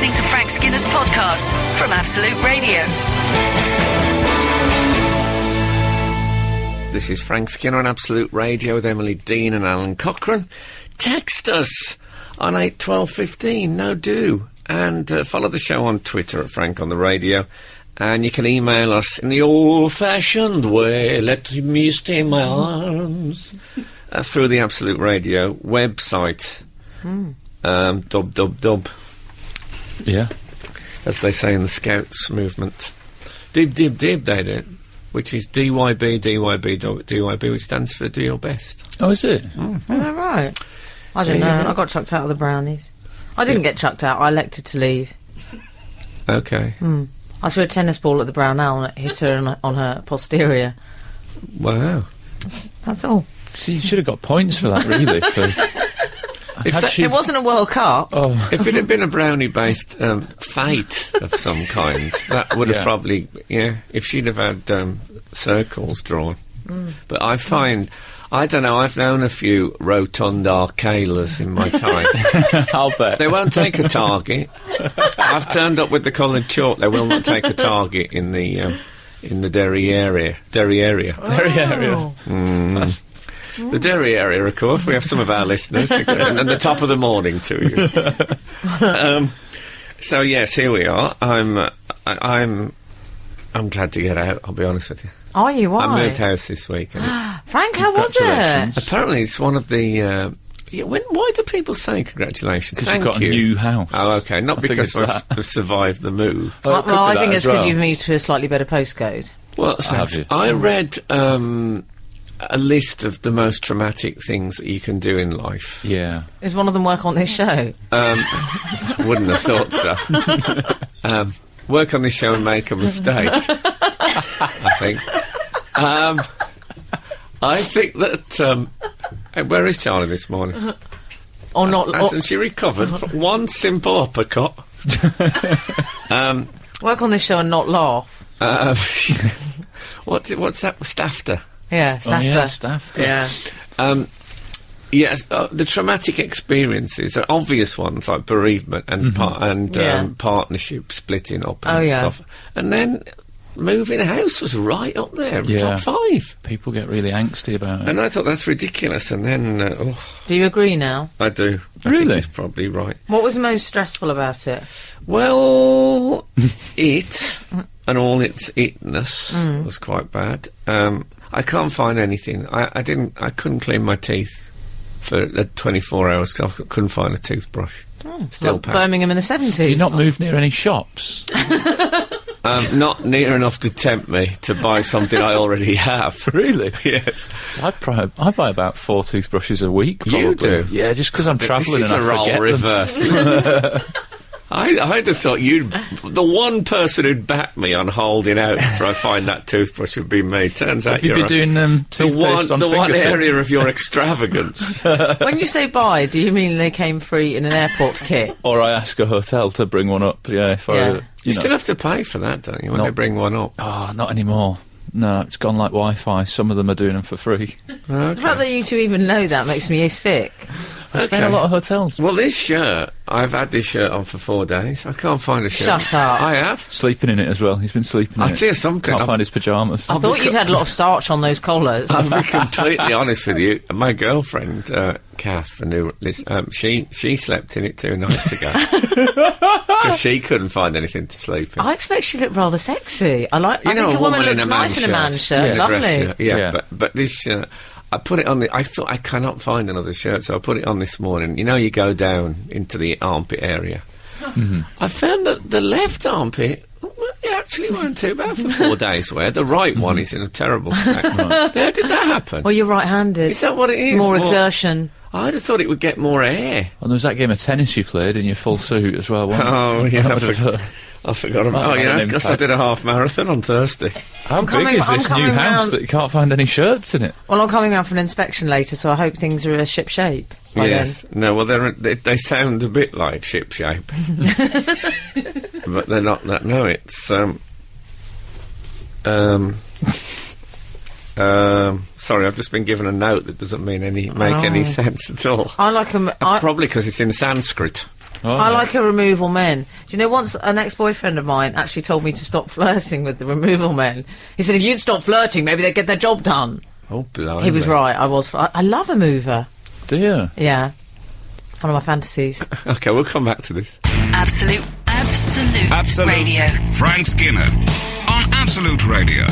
listening to Frank Skinner's podcast from Absolute Radio. This is Frank Skinner on Absolute Radio with Emily Dean and Alan Cochrane. Text us on 81215, no do. And follow the show on Twitter at Frank on the Radio. And you can email us in the old-fashioned way, let me stay in my arms, through the Absolute Radio website. Dub. Yeah. As they say in the Scouts movement. Dib, they do. Which is DYB, which stands for Do Your Best. Oh, is it? Oh, right. I don't know. I got chucked out of the brownies. I didn't get chucked out. I elected to leave. Okay. I threw a tennis ball at the brown owl and it hit her on her posterior. Wow. That's all. See, you should have got points for that, really. It wasn't a World Cup. Oh. If it had been a brownie-based fight of some kind, that would have probably, if she'd have had circles drawn. But I find, I don't know, I've known a few rotund arcalas in my time. I'll bet. They won't take a target. I've turned up with the coloured chalk. They will not take a target in the Derry area. The Derry area, of course. We have some of our listeners, and the top of the morning to you. So yes, here we are. I'm glad to get out. I'll be honest with you. Are you? Why? I moved house this week. And Frank, how was it? apparently, it's one of the. Why do people say congratulations? Because you've got a new house. Oh, okay. Not because we've survived the move. Well, I think it's because you've moved to a slightly better postcode. Well, I read a list of the most traumatic things that you can do in life. Yeah. Is one of them work on this show? Wouldn't have thought so. Work on this show and make a mistake, I think. I think that... where is Charlie this morning? Hasn't she recovered from one simple uppercut? Work on this show and not laugh. What's that? Stafter. Yeah, Stafter. Stafter. Yeah. Yes, the traumatic experiences are obvious ones like bereavement and partnership splitting up and stuff. And then moving house was right up there, top 5. People get really angsty about it. And I thought that's ridiculous. And then, do you agree now? I do. Really? I think he's probably right. What was most stressful about it? Well, it and all its itness was quite bad. I can't find anything. I couldn't clean my teeth for 24 hours because I couldn't find a toothbrush. Still like Birmingham in the 70s. You've not moved near any shops? Not near enough to tempt me to buy something I already have. Really? Yes. I buy about 4 toothbrushes a week, probably. You do? Yeah, just because I'm travelling and I forget role reverse. I'd have thought the one person who'd back me on holding out before I find that toothbrush would be me. Turns out you've been doing toothpaste on the one fingertips. area of your extravagance. When you say buy, do you mean they came free in an airport kit? Or I ask a hotel to bring one up, You still have to pay for that, don't you, when they bring one up? Oh, not anymore. No, it's gone like Wi-Fi. Some of them are doing them for free. The fact that you two even know that makes me sick. I stay in a lot of hotels. Well, this shirt, I've had this shirt on for 4 days. I can't find a shirt. Shut up. I have. Sleeping in it as well. He's been sleeping in it. I'll tell you something. Can't find his pyjamas. I thought you'd had a lot of starch on those collars. I'll be completely honest with you. My girlfriend, Kath, for new she slept in it 2 nights ago. Because she couldn't find anything to sleep in. I expect she looked rather sexy. I think a woman looks nice in a man's shirt. Yeah, lovely. Yeah. But this shirt... I put it on I thought I cannot find another shirt, so I put it on this morning. You know, you go down into the armpit area. I found that the left armpit, it actually weren't too bad for 4 days' wear. The right one is in a terrible state. How did that happen? Well, you're right-handed. Is that what it is? More exertion. I'd have thought it would get more air. And there was that game of tennis you played in your full suit as well, wasn't it? Oh, yeah. I forgot about because I did a half marathon on Thursday. How big is this new house that you can't find any shirts in it? Well, I'm coming round for an inspection later, so I hope things are ship shape. Yes. No, well, they sound a bit like ship shape. But they're not that. No, it's... sorry, I've just been given a note that doesn't make any sense at all. I like them... Probably because it's in Sanskrit. Oh, I yeah. like a removal men. Do you know, once an ex-boyfriend of mine actually told me to stop flirting with the removal men. He said, if you'd stop flirting, maybe they'd get their job done. Oh, blimey. He was right. I love a mover. Do you? Yeah. It's one of my fantasies. Okay, we'll come back to this. Absolute Radio. Frank Skinner on Absolute Radio.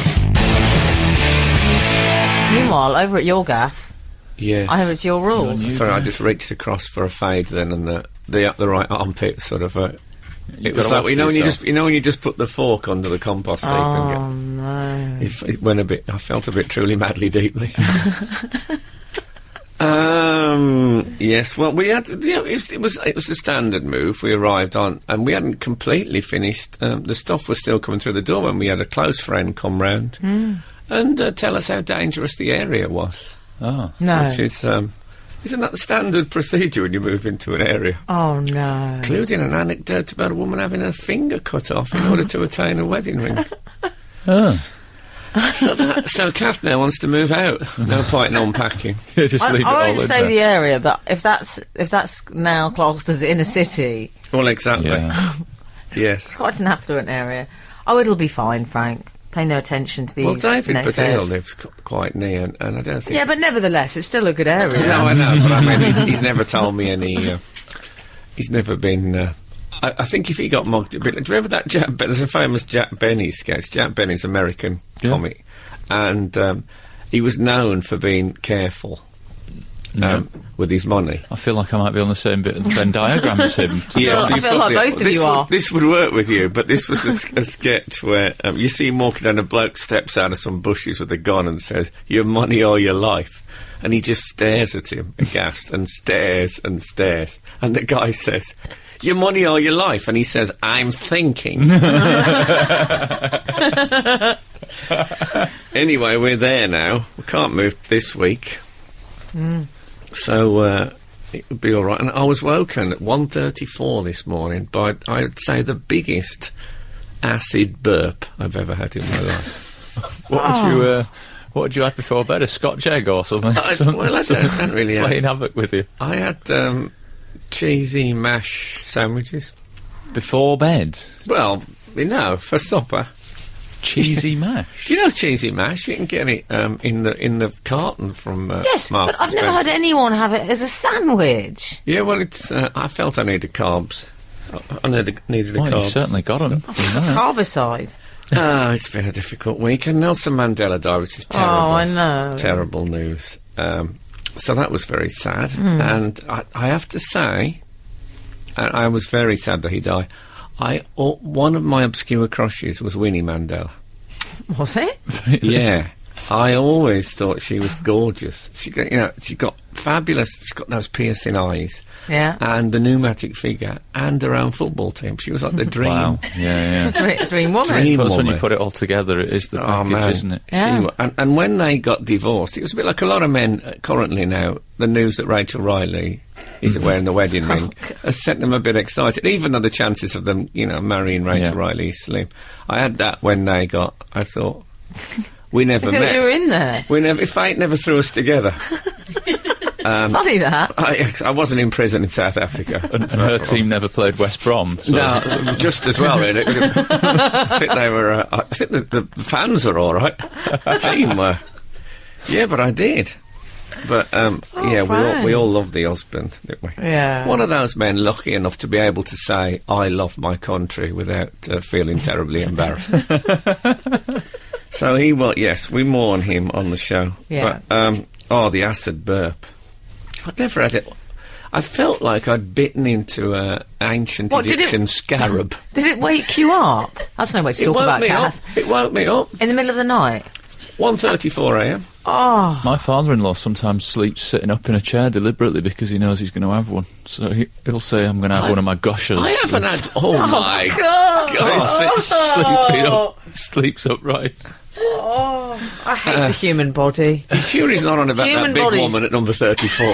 Meanwhile, over at your gaff, Yeah. I hear it's your rules. Sorry, I just reached across for a fade then, and the right armpit sort of. It was like, when you just put the fork under the compost heap and no. it went a bit. I felt a bit truly madly deeply. Yes. Well, we had. It was a standard move. We arrived on, and we hadn't completely finished. The stuff was still coming through the door when we had a close friend come round and tell us how dangerous the area was. Oh. No. Which is, isn't that the standard procedure when you move into an area? Oh, no. Including an anecdote about a woman having her finger cut off in order to attain a wedding ring. Oh. So Kath now wants to move out. No point in unpacking. Yeah, just leave it all I in won't say there. the area, but if that's now classed as inner city, Well, exactly. Yeah. Yes. quite an affluent area. Oh, it'll be fine, Frank. Pay no attention to these. Well, David next Baddiel airs. lives quite near, and I don't think... Yeah, but nevertheless, it's still a good area. No, I know, but I mean, he's never told me any... he's never been... I think if he got mugged a bit... Do you remember that Jack... There's a famous Jack Benny sketch. Jack Benny's American comic. And he was known for being careful with his money. I feel like I might be on the same bit of the Venn diagram as him. I feel like both of you are. This would work with you, but this was a sketch where you see him walking down, a bloke steps out of some bushes with a gun and says, "Your money or your life." And he just stares at him, aghast, and stares and stares. And the guy says, "Your money or your life?" And he says, "I'm thinking." Anyway, we're there now. We can't move this week. So it'll be all right. And I was woken at 1:34 this morning by, I'd say, the biggest acid burp I've ever had in my life. What did you have before bed? A Scotch egg or something? I don't really have. Playing havoc with you. I had cheesy mash sandwiches. Before bed? Well, for supper. Cheesy mash? Do you know cheesy mash? You can get it in the carton from Yes, Marks but I've and never Spencer. had anyone have it as a sandwich. Yeah, well, it's. I felt I needed carbs. I needed a Well, carbs. you've certainly got them. Carbicide. It's been a difficult week, and Nelson Mandela died, which is terrible. Oh, I know. Terrible news. So that was very sad, and I have to say, I was very sad that he died. One of my obscure crushes was Winnie Mandela. Was it? Yeah, I always thought she was gorgeous. She got fabulous. She's got those piercing eyes. Yeah. And the pneumatic figure, and her own football team. She was like the dream. Wow. Yeah. Dream woman. Dream But when you woman. put it all together, it is the package, isn't it? Yeah. And when they got divorced, it was a bit like a lot of men currently now. The news that Rachel Riley is wearing the wedding ring has set them a bit excited, even though the chances of them, marrying Rachel Riley is slim. I had that when they got. I thought we never met. You were in there. Fate never threw us together. Funny that. I wasn't in prison in South Africa. And her team never played West Brom. So. No, just as well, really. I think they were. I think the fans were all right. The team were. Yeah, but I did. But we all loved the husband, didn't we? Yeah. One of those men lucky enough to be able to say "I love my country" without feeling terribly embarrassed. So he will. Yes, we mourn him on the show. Yeah. But the acid burp. I'd never had it. I felt like I'd bitten into an ancient Egyptian scarab. Did it wake you up? That's no way to talk about, Kath. It woke me up. In the middle of the night? 1:34 a.m. Oh. My father-in-law sometimes sleeps sitting up in a chair deliberately because he knows he's going to have one. So he'll say, "I'm going to have one of my gushers." I haven't had... Oh, my God. So he sits sleeping up, sleeps upright. Oh, I hate the human body. You sure he's not on about Human that big bodies. woman at number 34?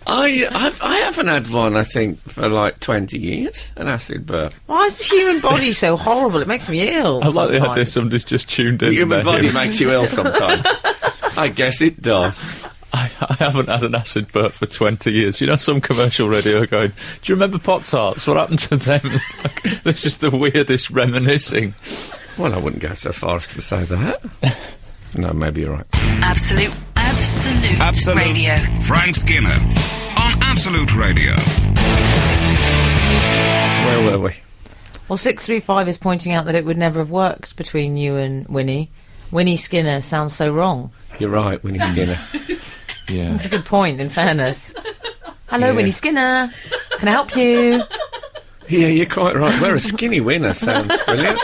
I haven't had one, I think, for like 20 years, an acid burp. Why is the human body so horrible? It makes me ill. I like the idea sometimes. somebody's just tuned in. The human and they're body here. makes you ill sometimes. I guess it does. I I haven't had an acid burp for 20 years. You know, some commercial radio going, do you remember Pop-Tarts? What happened to them? Like, this is the weirdest reminiscing. Well, I wouldn't go so far as to say that. No, maybe you're right. Absolute Radio. Frank Skinner on Absolute Radio. Where were we? Well, 635 is pointing out that it would never have worked between you and Winnie. Winnie Skinner sounds so wrong. You're right, Winnie Skinner. Yeah. That's a good point, in fairness. Hello, Yeah. Winnie Skinner. Can I help you? Yeah, you're quite right. Where a skinny winner sounds brilliant.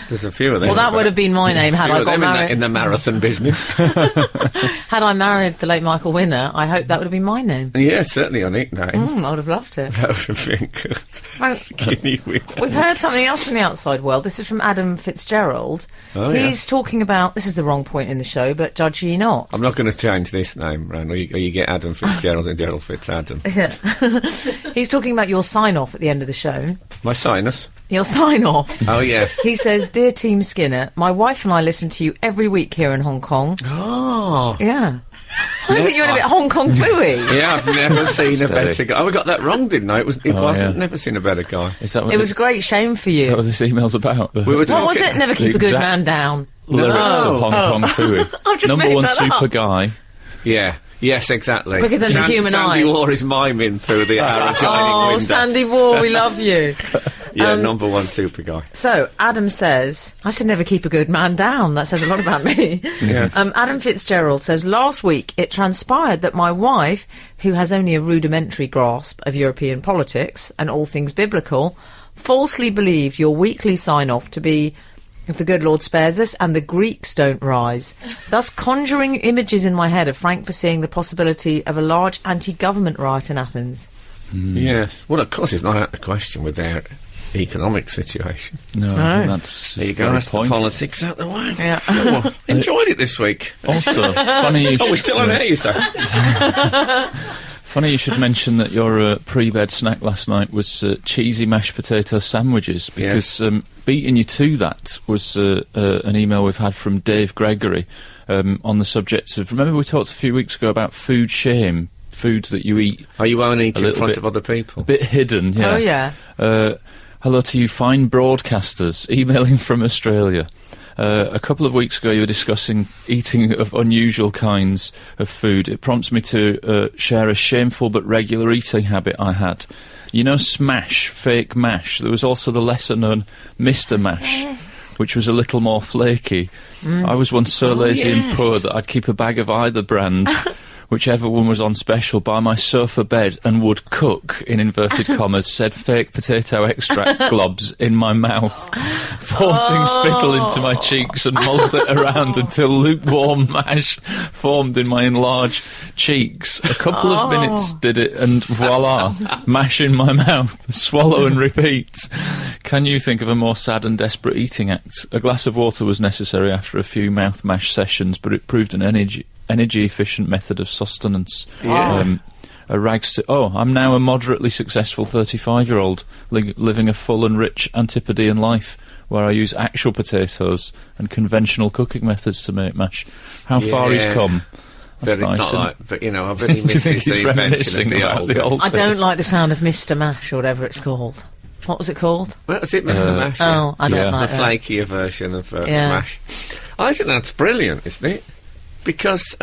There's a few of them. Well, that would have been my name had I got married. In the marathon business. Had I married the late Michael Winner, I hope that would have been my name. Yeah, certainly a nickname. I would have loved it. That would have been good. Skinny winner. We've heard something else from the outside world. This is from Adam Fitzgerald. Oh, He's talking about, this is the wrong point in the show, but judge ye not. I'm not going to change this name, Ran, or you get Adam Fitzgerald and Gerald Fitzadam. Yeah. He's talking about your sign-off at the end of the show. My sinus? Your sign-off. Oh, yes. He says, Dear Team Skinner, my wife and I listen to you every week here in Hong Kong. Oh. Yeah. I think you're a bit Hong Kong fooey. Yeah, I've never seen a better guy. Oh, I got that wrong, didn't I? It wasn't. Yeah. Never seen a better guy. Is that what It was a great shame for Is that you. what this email's about? We were What talking, was it? Never keep a good exact- man down. Lyrics No. of Hong Kong Fooey. I've just Number made one that super up. guy. Yeah. Yes, exactly. Quicker than the human Sandy eye. War is miming through the our adjoining Oh, window. Sandy War, we love you. Yeah, number one super guy. So, Adam says, I should never keep a good man down. That says a lot about me. Yes. Adam Fitzgerald says, last week it transpired that my wife, who has only a rudimentary grasp of European politics and all things biblical, falsely believed your weekly sign-off to be, if the good Lord spares us, and the Greeks don't rise, thus conjuring images in my head of Frank foreseeing the possibility of a large anti-government riot in Athens. Yes. Well, of course, it's not out of the question with their economic situation. No, No. that's There you his go. very That's the point. politics out the way. Yeah. Oh, well, enjoyed it this week. Also, funny you Oh, we're should, still on air, you say? funny you should mention that your pre-bed snack last night was cheesy mashed potato sandwiches, because beating you to that was an email we've had from Dave Gregory on the subject of, remember we talked a few weeks ago about food shame, food that you eat Oh, you won't eat A in little front bit- of other people. a bit hidden, yeah. Oh, yeah. Hello to you fine broadcasters, emailing from Australia. A couple of weeks ago you were discussing eating of unusual kinds of food. It prompts me to share a shameful but regular eating habit I had. You know Smash, fake mash? There was also the lesser-known Mr. Mash, which was a little more flaky. I was once so lazy and poor that I'd keep a bag of either brand, whichever one was on special, by my sofa bed and would cook, in inverted commas, said fake potato extract globs in my mouth, forcing spittle into my cheeks and mulled it around until lukewarm mash formed in my enlarged cheeks. A couple of minutes did it and voila, mash in my mouth, swallow and repeat. Can you think of a more sad and desperate eating act? A glass of water was necessary after a few mouth mash sessions, but it proved an energy-efficient method of sustenance. Yeah. I'm now a moderately successful 35-year-old living a full and rich Antipodean life where I use actual potatoes and conventional cooking methods to make mash. How far he's Yeah. come. But That's it's nice, not isn't like, it? but you know, I bet he Do you think misses he's the invention reminiscing of the about old. the old I don't days? like the sound of Mr. Mash, or whatever it's called. What was it called? What was it, Mr. Mash? Oh, I don't Yeah. like The that. flakier version of Yeah. Smash. I think that's brilliant, isn't it? Because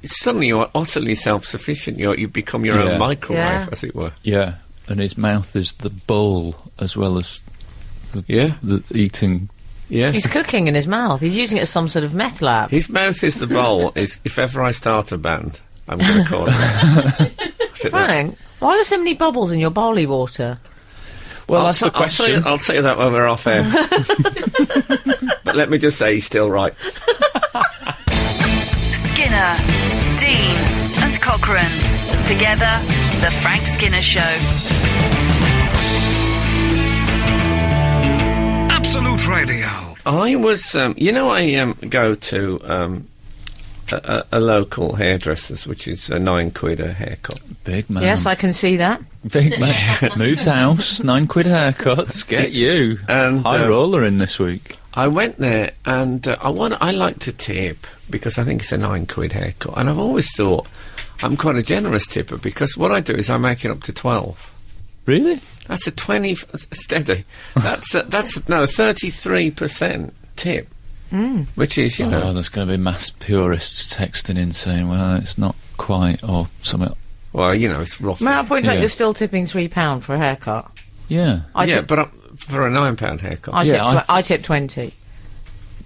suddenly you're utterly self-sufficient. You become your Yeah. own microwave, Yeah. as it were. Yeah, and his mouth is the bowl as well as Yeah. the eating. Yes. He's cooking in his mouth. He's using it as some sort of meth lab. His mouth is the bowl. Is if ever I start a band, I'm going to call it that. I think that- Frank, why are there so many bubbles in your barley water? Well, that's the question. I'll tell you that when we're off air. But let me just say, he still writes. Skinner, Dean, and Cochrane. Together, The Frank Skinner Show. Absolute Radio. I was, I go to a local hairdresser's, which is £9 a haircut. Big man. Yes, I can see that. Big man. Moved house, £9 haircuts, get you. And, High roller in this week. I went there and I like to tip because I think it's a £9 haircut, and I've always thought I'm quite a generous tipper because what I do is I make it up to 12. Really? That's a 20 steady. That's 33% tip, which is Oh, there's going to be mass purists texting in saying, "Well, it's not quite," or something. Well, it's rough. May I point out Yeah. you're still tipping £3 for a haircut? Yeah. But for a £9 haircut, I tip 20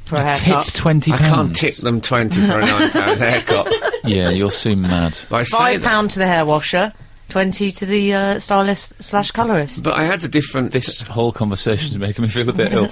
for a haircut. Tip £20. I can't tip them 20 for a £9 haircut. Yeah, you'll seem mad. I say that, £5 to the hair washer, 20 to the stylist / colourist. but I had a different. This whole conversation is making me feel a bit ill.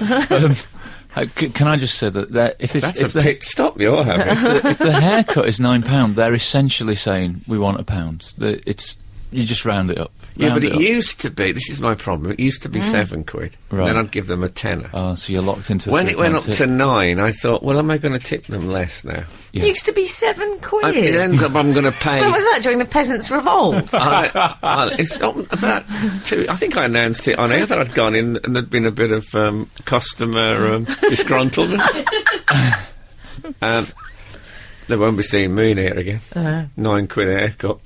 Can I just say that if That's a pit stop you're having. if the haircut is £9, they're essentially saying we want £1. You just round it up. Yeah, but Round it up. used to be. This is my problem. It used to be £7. Right. Then I'd give them a tenner. Oh, so you're locked into. When it went £3 up tip. to 9, I thought, well, am I going to tip them less now? Yeah. Used to be £7. It ends up I'm going to pay. When was that, during the Peasants' Revolt? It's about 2. I think I announced it on air that I'd gone in and there'd been a bit of customer disgruntlement. They won't be seeing me in here again. £9 a haircut.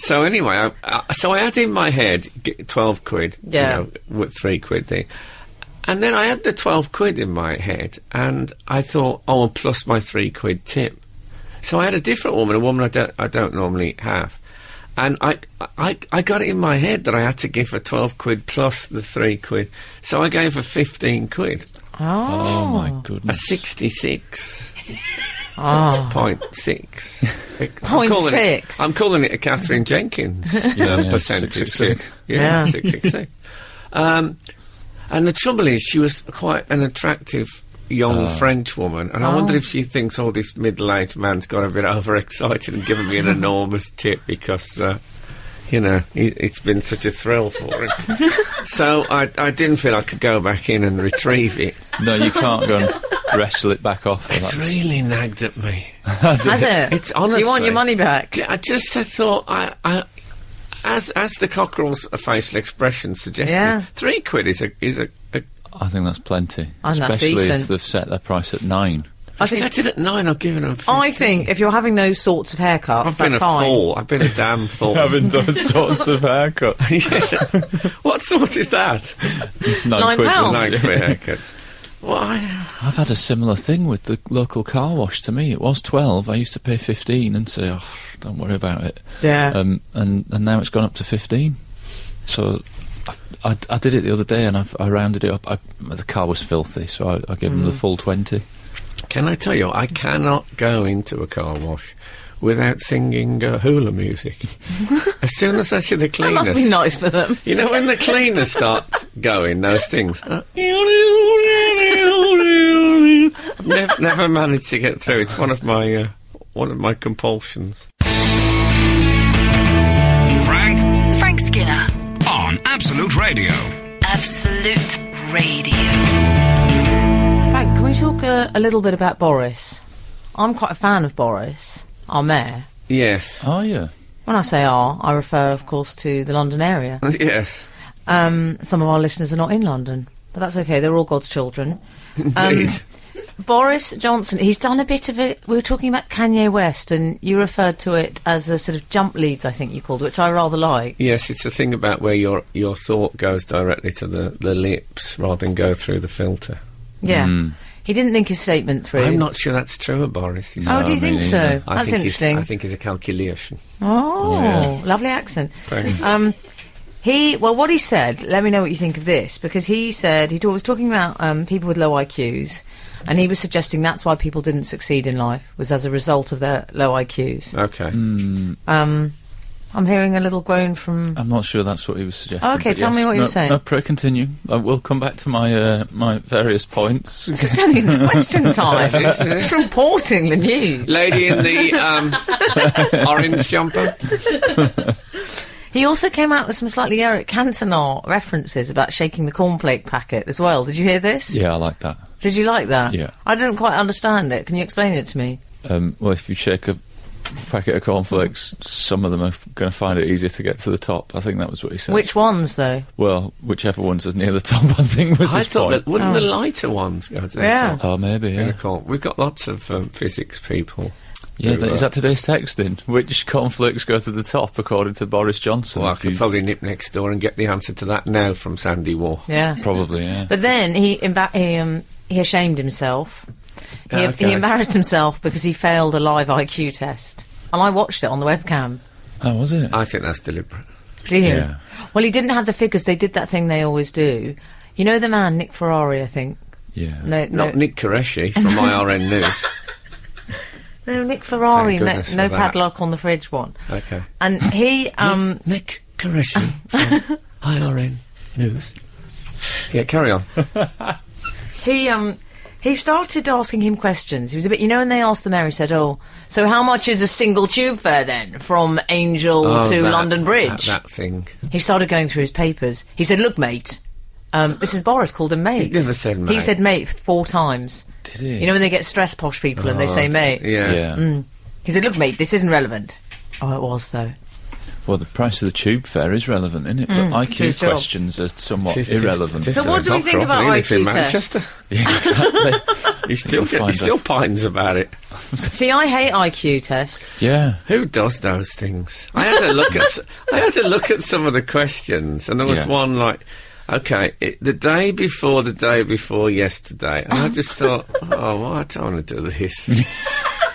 So anyway, I had in my head £12, Yeah. with £3 thing. And then I had the £12 in my head, and I thought, oh, and plus my £3 tip. So I had a different woman, a woman I don't normally have. And I got it in my head that I had to give her £12 plus the £3. So I gave her £15. Oh my A goodness. 66. Oh. 0.6. .6. I'm calling it a Catherine Jenkins Yeah, percentage. 666. Yeah. 666. And the trouble is, she was quite an attractive young French woman, and I wonder if she thinks, oh, this middle-aged man's got a bit overexcited and given me an enormous tip because, it's been such a thrill for him. So I didn't feel I could go back in and retrieve it. No, you can't go and wrestle it back off. It's really nagged at me. Has it? It's honestly. Do you want your money back? I thought, as the Cockerel's facial expression suggested, Yeah. £3 is a I think that's plenty. I think that's Especially decent. if they've set their price at 9. I set it at 9. I've given them 15. I think if you're having those sorts of haircuts, I've been that's a fine. fool. I've been a damn fool. Having those sorts of haircuts. Yeah. What sort is that? £9. £9 haircuts. Why? I've had a similar thing with the local car wash. To me, it was 12. I used to pay 15 and say, "Oh, don't worry about it." Yeah. And now it's gone up to 15. So I did it the other day, and I rounded it up. The car was filthy, so I gave them the full 20. Can I tell you, I cannot go into a car wash without singing hula music. As soon as I see the That cleaners... must be nice for them. You know, when the cleaner starts going, those things... I've never managed to get through. It's one of my compulsions. Frank Skinner. on Absolute Radio. Absolute Radio. Frank, can we talk a little bit about Boris? I'm quite a fan of Boris, our mayor. Yes. Oh, yeah. When I say our, I refer, of course, to the London area. Yes. Some of our listeners are not in London, but that's okay. They're all God's children. Indeed. Boris Johnson, he's done a bit of it. We were talking about Kanye West, and you referred to it as a sort of jump leads, I think you called it, which I rather like. Yes, it's the thing about where your thought goes directly to the lips rather than go through the filter. Yeah. He didn't think his statement through. I'm not sure that's true of Boris. He's- Oh, do you me think so? neither. I That's think interesting. I think it's a calculation. Oh, lovely accent. Thanks. What he said, let me know what you think of this, because he said, was talking about people with low IQs, and he was suggesting that's why people didn't succeed in life, was as a result of their low IQs. Okay. I'm hearing a little groan from... I'm not sure that's what he was suggesting. Oh, okay, but tell yes. me what you were saying. No, continue. We'll come back to my my various points. It's only question time. It's reporting the news. Lady in the orange jumper. He also came out with some slightly Eric Cantona references about shaking the cornflake packet as well. Did you hear this? Yeah, I like that. Did you like that? Yeah. I didn't quite understand it. Can you explain it to me? Well, if you shake a packet of cornflakes, some of them are going to find it easier to get to the top. I think that was what he said. Which ones, though? Well, whichever one's near the top, I think was I his thought point. that wouldn't the lighter ones go to the Yeah. top? Oh, maybe, yeah. We've got lots of physics people. Yeah, who, is that today's texting? Which cornflakes go to the top, according to Boris Johnson? Well, I could probably nip next door and get the answer to that now from Sandy War. Yeah. Probably, yeah. But then he ashamed himself. He embarrassed himself because he failed a live IQ test. And I watched it on the webcam. Oh, was it? I think that's deliberate. Do you? Yeah. Well, he didn't have the figures. They did that thing they always do. You know the man, Nick Ferrari, I think? Yeah. No, Not Nick Qureshi from IRN News. No, Nick Ferrari, Thank goodness no for that. padlock on the fridge one. Okay. And he, Nick Qureshi from IRN News. Yeah, carry on. he started asking him questions. He was a bit, you know, when they asked the mayor, he said, "Oh, so how much is a single tube fare then from Angel to London Bridge?" That thing. He started going through his papers. He said, "Look, mate." Mrs. Boris called him mate. He never said mate. He said mate 4 times. Did he? You know when they get stressed posh people and they say mate? Yeah. Yeah. He said, "Look, mate, this isn't relevant." Oh, it was, though. Well, the price of the tube fare is relevant, isn't it? But IQ his job. questions are somewhat It is- irrelevant. it is So what do we an think opera. about He lives in IQ Manchester. tests? Yeah, exactly. He find still out. pines about it. See, I hate IQ tests. Yeah. Who does those things? I had to look at some of the questions, and there was Yeah. one like, okay, the day before yesterday, and I just thought, oh, well, I don't want to do this.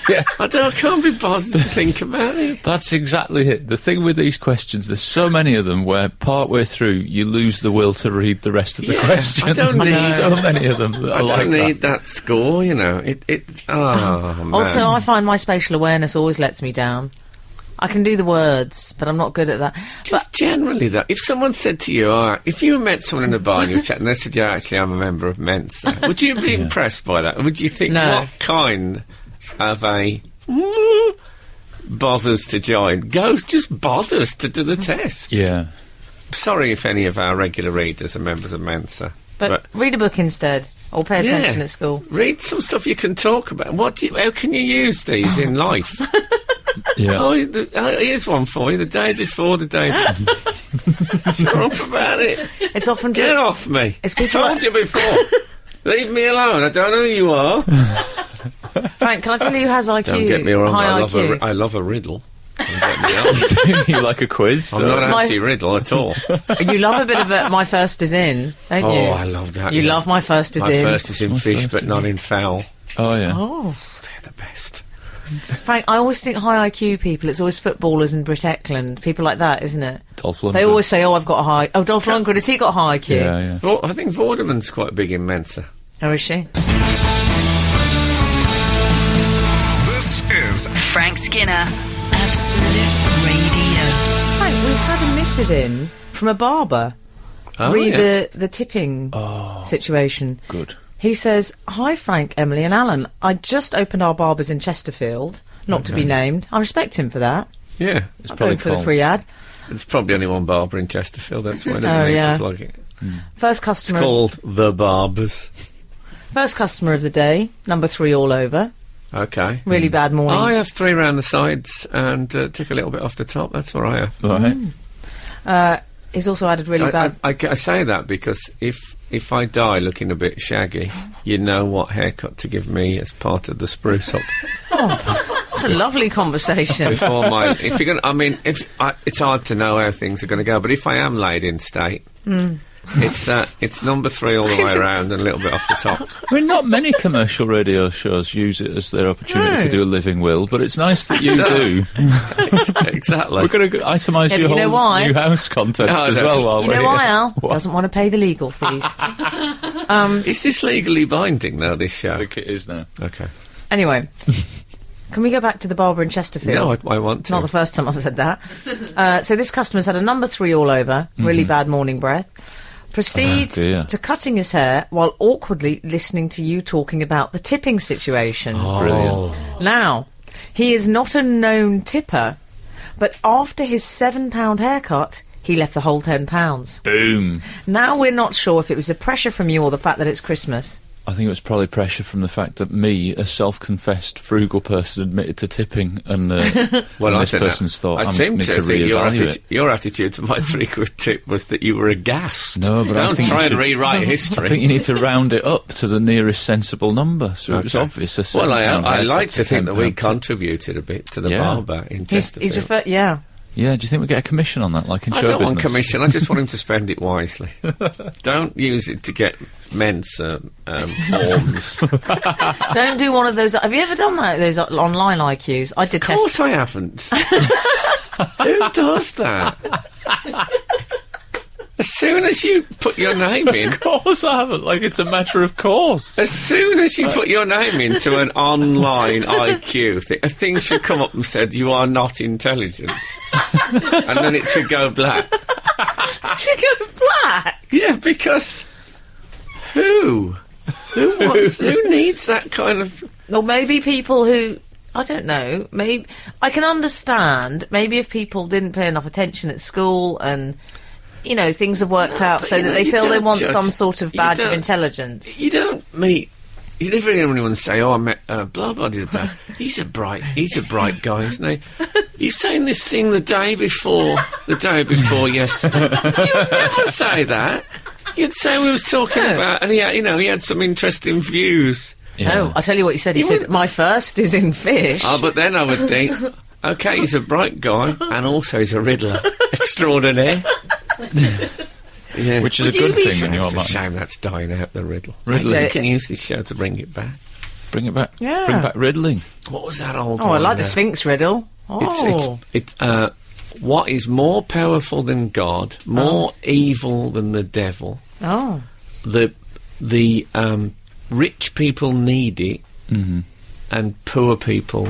Yeah. I can't be bothered to think about it. That's exactly it. The thing with these questions, there's so many of them where partway through you lose the will to read the rest of the Yeah, question. I don't need- There's so many of them that I are like don't need that. that score, you know. Man. Also, I find my spatial awareness always lets me down. I can do the words, but I'm not good at that. Just generally, though, if someone said to you, if you met someone in a bar and you were chatting, they said, yeah, actually, I'm a member of Mensa, would you be impressed by that? Would you think, No. what kind of a bothers to join? Just bothers to do the test. Yeah. Sorry if any of our regular readers are members of Mensa. But read a book instead, or pay attention at school. Read some stuff you can talk about. How can you use these in life? Yeah. Here's one for you. The day before, the day before. Shut up about it. It's often Get off me. It's I people told you before. Leave me alone. I don't know who you are. Frank, can I tell you who has IQ? Don't get me wrong. High I IQ. love a riddle. Don't get me wrong. You like a quiz? I'm not My- anti-riddle at all. You love a bit of my first is in, don't you? Oh, I love that. You love my first is My in. first is in My fish, first but is not in- in fowl. Oh, yeah. Oh, They're the best. Frank, I always think high IQ people, it's always footballers and Brit Eklund, people like that, isn't it? Dolph Lundgren. They always say, "Oh, I've got a high." Oh, Dolph Lundgren, has he got high IQ? Yeah, yeah. Well, I think Vorderman's quite big in Mensa. Oh, is she? This is Frank Skinner, Absolute Radio. Frank, we've had a missive in from a barber. Oh, Read yeah. the tipping situation. Good. He says, "Hi Frank, Emily and Alan. I just opened our barbers in Chesterfield, not to be named. I respect him for that. Yeah. It's I'm probably going for the Colm. free ad. There's probably only one barber in Chesterfield. That's why he doesn't Oh, need yeah. to plug it. First It's customer, called The Barbers. first customer of the day, number 3 all over. Okay. Really bad morning. I have 3 round the sides and tick a little bit off the top. That's what I have. Right. He's also added really bad. I say that because if I die looking a bit shaggy, you know what haircut to give me as part of the spruce up. It's a lovely conversation. Before if you're gonna, it's hard to know how things are going to go. But if I am laid in state, it's number 3 all the way around and a little bit off the top. I mean, not many commercial radio shows use it as their opportunity No. to do a living will, but it's nice that you do. Exactly. We're going to itemise Yeah, your but you know whole why? new house contents No, as no. well while You we're know here. why, Al? Doesn't want to pay the legal fees. Is this legally binding though? This I show. think it is now. Okay. Anyway, can we go back to the barber in Chesterfield? No, I want It's to. not the first time I've said that. So this customer's had a number 3 all over, really bad morning breath. Proceeds Oh, dear. to cutting his hair while awkwardly listening to you talking about the tipping situation. Brilliant. Now, he is not a known tipper, but after his £7 haircut, he left the whole £10. Boom. Now we're not sure if it was the pressure from you or the fact that it's Christmas. I think it was probably pressure from the fact that me, a self-confessed frugal person, admitted to tipping, and well, this person's thought, I seem to think reevaluate. your attitude to my £3 tip was that you were aghast. No, but I don't think try you and should- rewrite history. I think you need to round it up to the nearest sensible number, so it was Okay. obvious. A Well, £7 I haircut like to think that we £10 tip. contributed a bit to the Yeah. barber in Chesterfield. He's referred, yeah. Yeah, do you think we get a commission on that, like in I show don't want business? commission. I just want him to spend it wisely. Don't use it to get men's forms. Don't do one of those. Have you ever done that? Those online IQs? I Of detest. course I haven't. Who does that? As soon as you put your name in, Of course I haven't, like it's a matter of course. as soon as you put your name into an online IQ, a thing should come up and said, "You are not intelligent," and then it should go black. Should go black. Yeah, because who needs that kind of? Or maybe people who, I don't know, maybe I can understand maybe if people didn't pay enough attention at school and, you know, things have worked out but so you that know, they you feel they don't want judge- some sort of you badge of don't- intelligence. You never hear anyone say, "Oh, I met blah blah the other day. He's a bright guy, isn't he?" You're saying this thing the day before yesterday. You'd never say that. You'd say we was talking about, and he had some interesting views. Yeah. Oh, I tell you what he said. He You said, wouldn't- my first is in fish. Oh, but then I would think, okay, he's a bright guy, and also he's a riddler extraordinaire. Yeah. Which is a good thing in your It's a mind. shame that's dying out, the riddle. Riddling. Maybe we can use this show to bring it back. Bring it back. Yeah. Bring back riddling. What was that old Oh, I one like the there? Sphinx riddle. Oh. It's what is more powerful than God, more evil than the devil? Oh. The rich people need it, and poor people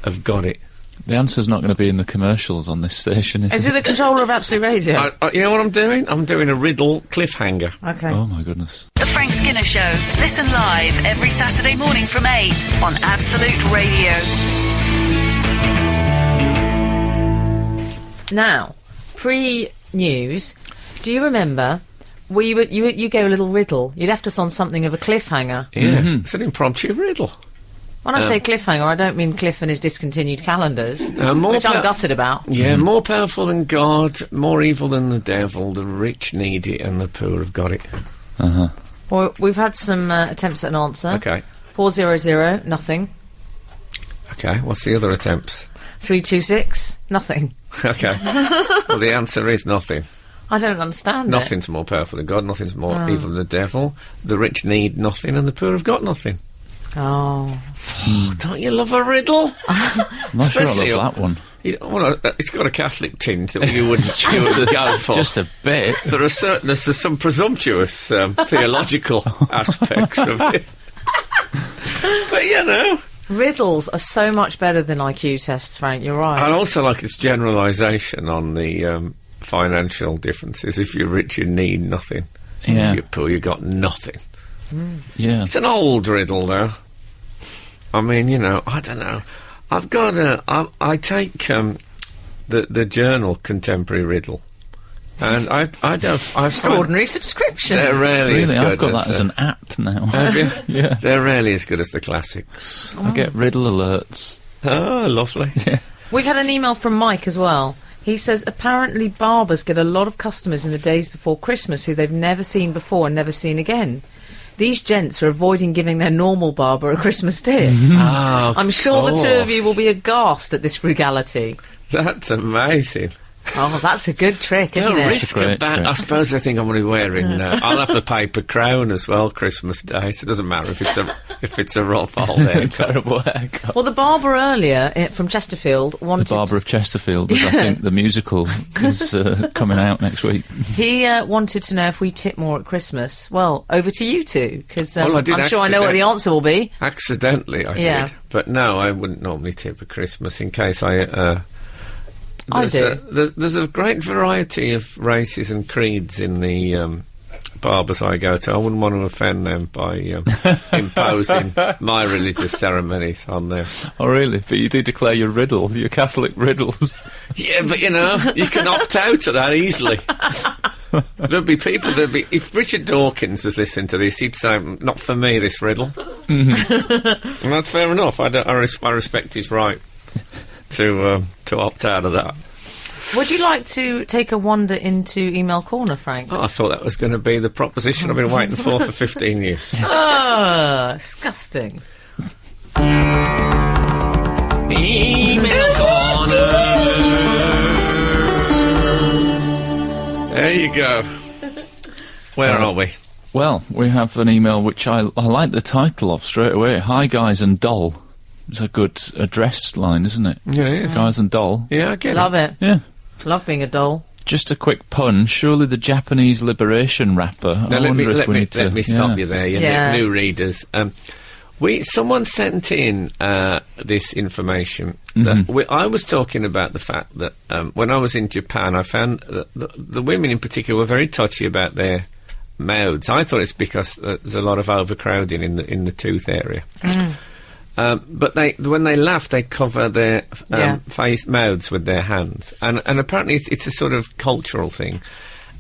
have got it. The answer's not going to be in the commercials on this station, is Is it? it the controller of Absolute Radio? You know what I'm doing? I'm doing a riddle cliffhanger. Okay. Oh my goodness. The Frank Skinner Show. Listen live every Saturday morning from 8 on Absolute Radio. Now, pre-news, do you remember you gave a little riddle? You left us on something of a cliffhanger. Yeah, it's an impromptu riddle. When I say cliffhanger, I don't mean Cliff and his discontinued calendars, More which I'm gutted about. Yeah, more powerful than God, more evil than the devil. The rich need it, and the poor have got it. Uh-huh. Well, we've had some attempts at an answer. Okay, 400, nothing. okay. What's the other attempts? 326, nothing. Okay. Well, the answer is nothing. I don't understand Nothing's more powerful than God. Nothing's more evil than the devil. The rich need nothing, and the poor have got nothing. it. Oh. Don't you love a riddle? I'm not sure I Especially love that one. It's got a Catholic tinge that you wouldn't go for. Just a bit. There's some presumptuous theological aspects of it. But, you know. Riddles are so much better than IQ tests, Frank, you're right. I also like its generalisation on the financial differences. If you're rich, you need nothing. Yeah. If you're poor, you got nothing. Yeah. It's an old riddle, though. I mean, you know, I don't know. I've got I take the journal Contemporary Riddle, and I don't. I find Extraordinary subscription. they're rarely as Really, good I've got that as an app now. Have you? Yeah. They're rarely as good as the classics. I get riddle alerts. Oh, lovely. We've had an email from Mike as well. He says, apparently barbers get a lot of customers in the days before Christmas who they've never seen before and never seen again. These gents are avoiding giving their normal barber a Christmas tip. Oh, I'm sure the two of you course. will be aghast at this frugality. That's amazing. Oh, that's a good trick, isn't Don't it? risk great a bad. trick. I suppose they think I'm going to be wearing. I'll have the paper crown as well, Christmas Day. So it doesn't matter if it's a rough old haircut. Terrible haircut. Well, the barber earlier from Chesterfield wanted... The Barber of Chesterfield, which I think the musical is coming out next week. He wanted to know if we tip more at Christmas. Well, over to you two, because Well, I did I'm sure I know what the answer will be. Accidentally, I Yeah. did. But no, I wouldn't normally tip at Christmas in case I. I do. There's a great variety of races and creeds in the barbers I go to. I wouldn't want to offend them by imposing my religious ceremonies on them. Oh, really? But you do declare your riddle, your Catholic riddles. Yeah, but you know, you can opt out of that easily. There'd be people, if Richard Dawkins was listening to this, he'd say, not for me, this riddle. And that's fair enough. I respect his right to opt out of that. Would you like to take a wander into Email Corner, Frank? Oh, I thought that was going to be the proposition I've been waiting for 15 years. Disgusting. Email Corner. There you go. Where are we? Well, we have an email which I like the title of straight away. Hi, guys and doll. It's a good address line, isn't it? Yeah, it is. Guys and doll. Yeah, I get Love it. Yeah. Love being a doll. Just a quick pun. Surely the Japanese liberation rapper. Now, I wonder if we need to... let me stop you there, new readers. Someone sent in this information. That I was talking about the fact that when I was in Japan, I found that the women in particular were very touchy about their mouths. I thought it's because there's a lot of overcrowding in the tooth area. But when they laugh, they cover their mouths with their hands, and apparently it's a sort of cultural thing.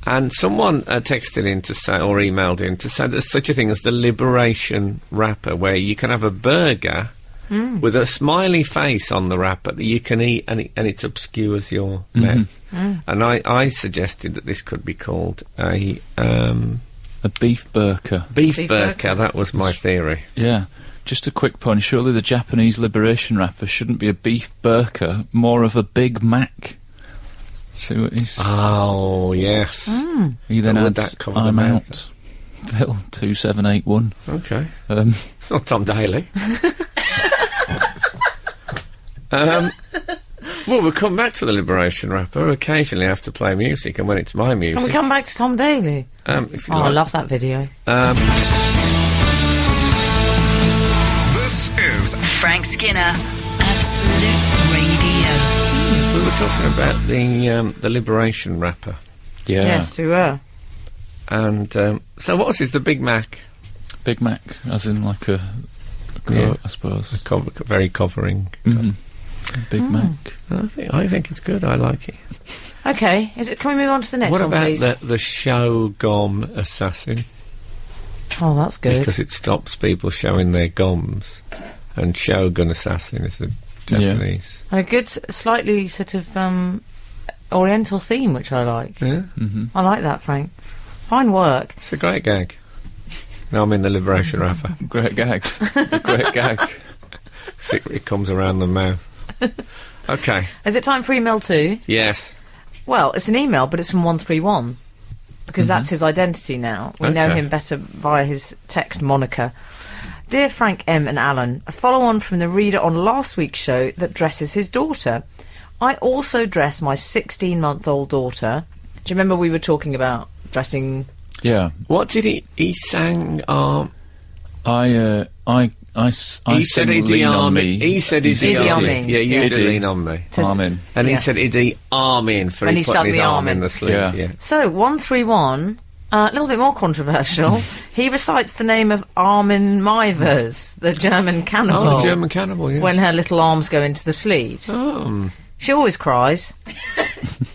And someone texted in to say, or emailed in to say, there's such a thing as the liberation wrapper, where you can have a burger with a smiley face on the wrapper that you can eat, and it obscures your mouth. And I suggested that this could be called a beef burger. Beef burger. That was my theory. Yeah. Just a quick pun. Surely the Japanese liberation rapper shouldn't be a beef burger, more of a Big Mac. See what he's... Oh, yes. He then Would adds, that cover the I'm mouth? out. Phil, 2781. Okay. It's not Tom Daly. Well, we'll come back to the liberation rapper. Occasionally I have to play music, and when it's my music... Can we come back to Tom Daly? If you I like. love that video. This is Frank Skinner, Absolute Radio. We were talking about the liberation rapper. Yeah. Yes, we were. And so what was his, the Big Mac? Big Mac, as in like a goat, Yeah. I suppose. Very covering. Big Mac. I think it's good. I like it. Okay, can we move on to the next What one, about please? the Show-Gum Assassin? Oh, that's good. Because it stops people showing their gums. And Shogun Assassin is the Japanese. And a good, slightly sort of oriental theme, which I like. Yeah. I like that, Frank. Fine work. It's a great gag. Now I'm in the liberation rapper. Great gag. A great gag. It comes around the mouth. Okay. Is it time for email 2? Yes. Well, it's an email, but it's from 131. Because that's his identity now. We know Okay. him better via his text moniker. Dear Frank M. and Alan, a follow-on from the reader on last week's show that dresses his daughter. I also dress my 16-month-old daughter. Do you remember we were talking about dressing... Yeah. What did he sang? He said he'd lean on arm me. it. He said he'd Idi arm Amin. it. Yeah, you did Idi. lean on me. Armin. And he Yeah. said Idi Armin for When he he put stuck his the arm arm in in. the sleeve. Yeah. Yeah. So, 131, a little bit more controversial. He recites the name of Armin Mivers, the German cannibal. Oh, the German cannibal, yes. When her little arms go into the sleeves. Oh. She always cries.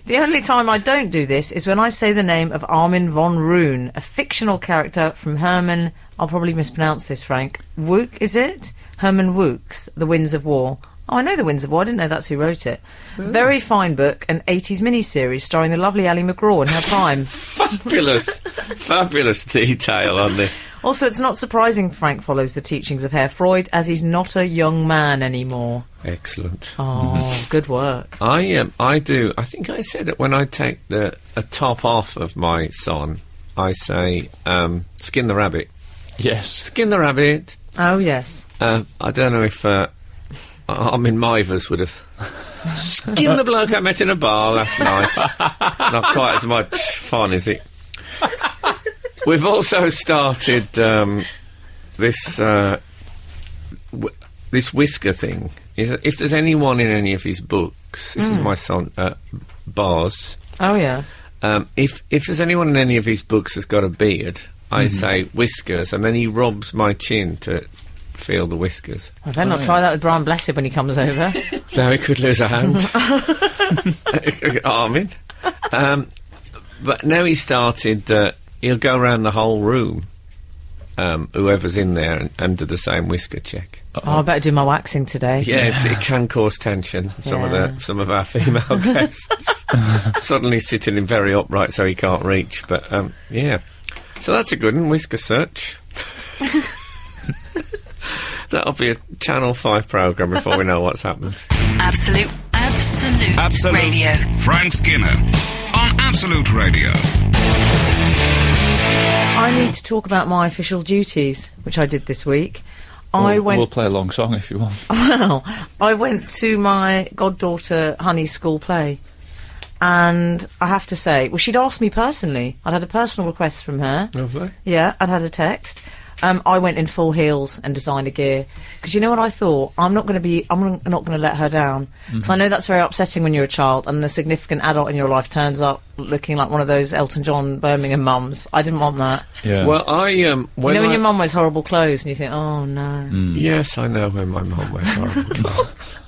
The only time I don't do this is when I say the name of Armin von Roon, a fictional character from Herman... I'll probably mispronounce this, Frank. Wook, is it? Herman Wouk's The Winds of War. Oh, I know The Winds of War. I didn't know that's who wrote it. Very fine book, an 80s miniseries starring the lovely Ali McGraw in her prime. Fabulous detail on this. Also, it's not surprising Frank follows the teachings of Herr Freud, as he's not a young man anymore. Excellent. Oh, good work. I do. I think I said that when I take a top off of my son, I say, skin the rabbit. Yes. Skin the rabbit. Oh, yes. I don't know if Armin Mivers would have skinned the bloke I met in a bar last night. Not quite as much fun, is it? We've also started this whisker thing. If there's anyone in any of his books, this is my son, Bars. Oh, yeah. If there's anyone in any of his books that's got a beard, I say whiskers, and then he rubs my chin to feel the whiskers. I better not try that with Brian Blessed when he comes over. Now he could lose a hand. Armin. But now he started, he'll go around the whole room, whoever's in there, and do the same whisker check. Oh, I better do my waxing today. Yeah, it can cause tension. Some of our female guests suddenly sitting in very upright so he can't reach. But yeah, so that's a good one. Whisker search. That'll be a Channel 5 programme before we know what's happened. Absolute Radio. Frank Skinner on Absolute Radio. I need to talk about my official duties, which I did this week. We'll play a long song if you want. Well, I went to my goddaughter Honey's school play, and I have to say, well, she'd asked me personally. I'd had a personal request from her. Lovely. Yeah, I'd had a text. I went in full heels and designer gear because you know what I thought? I'm not going to let her down because I know that's very upsetting when you're a child and the significant adult in your life turns up looking like one of those Elton John Birmingham mums. I didn't want that. Yeah. Well, when your mum wears horrible clothes and you think, oh no. Yes, I know when my mum wears horrible clothes.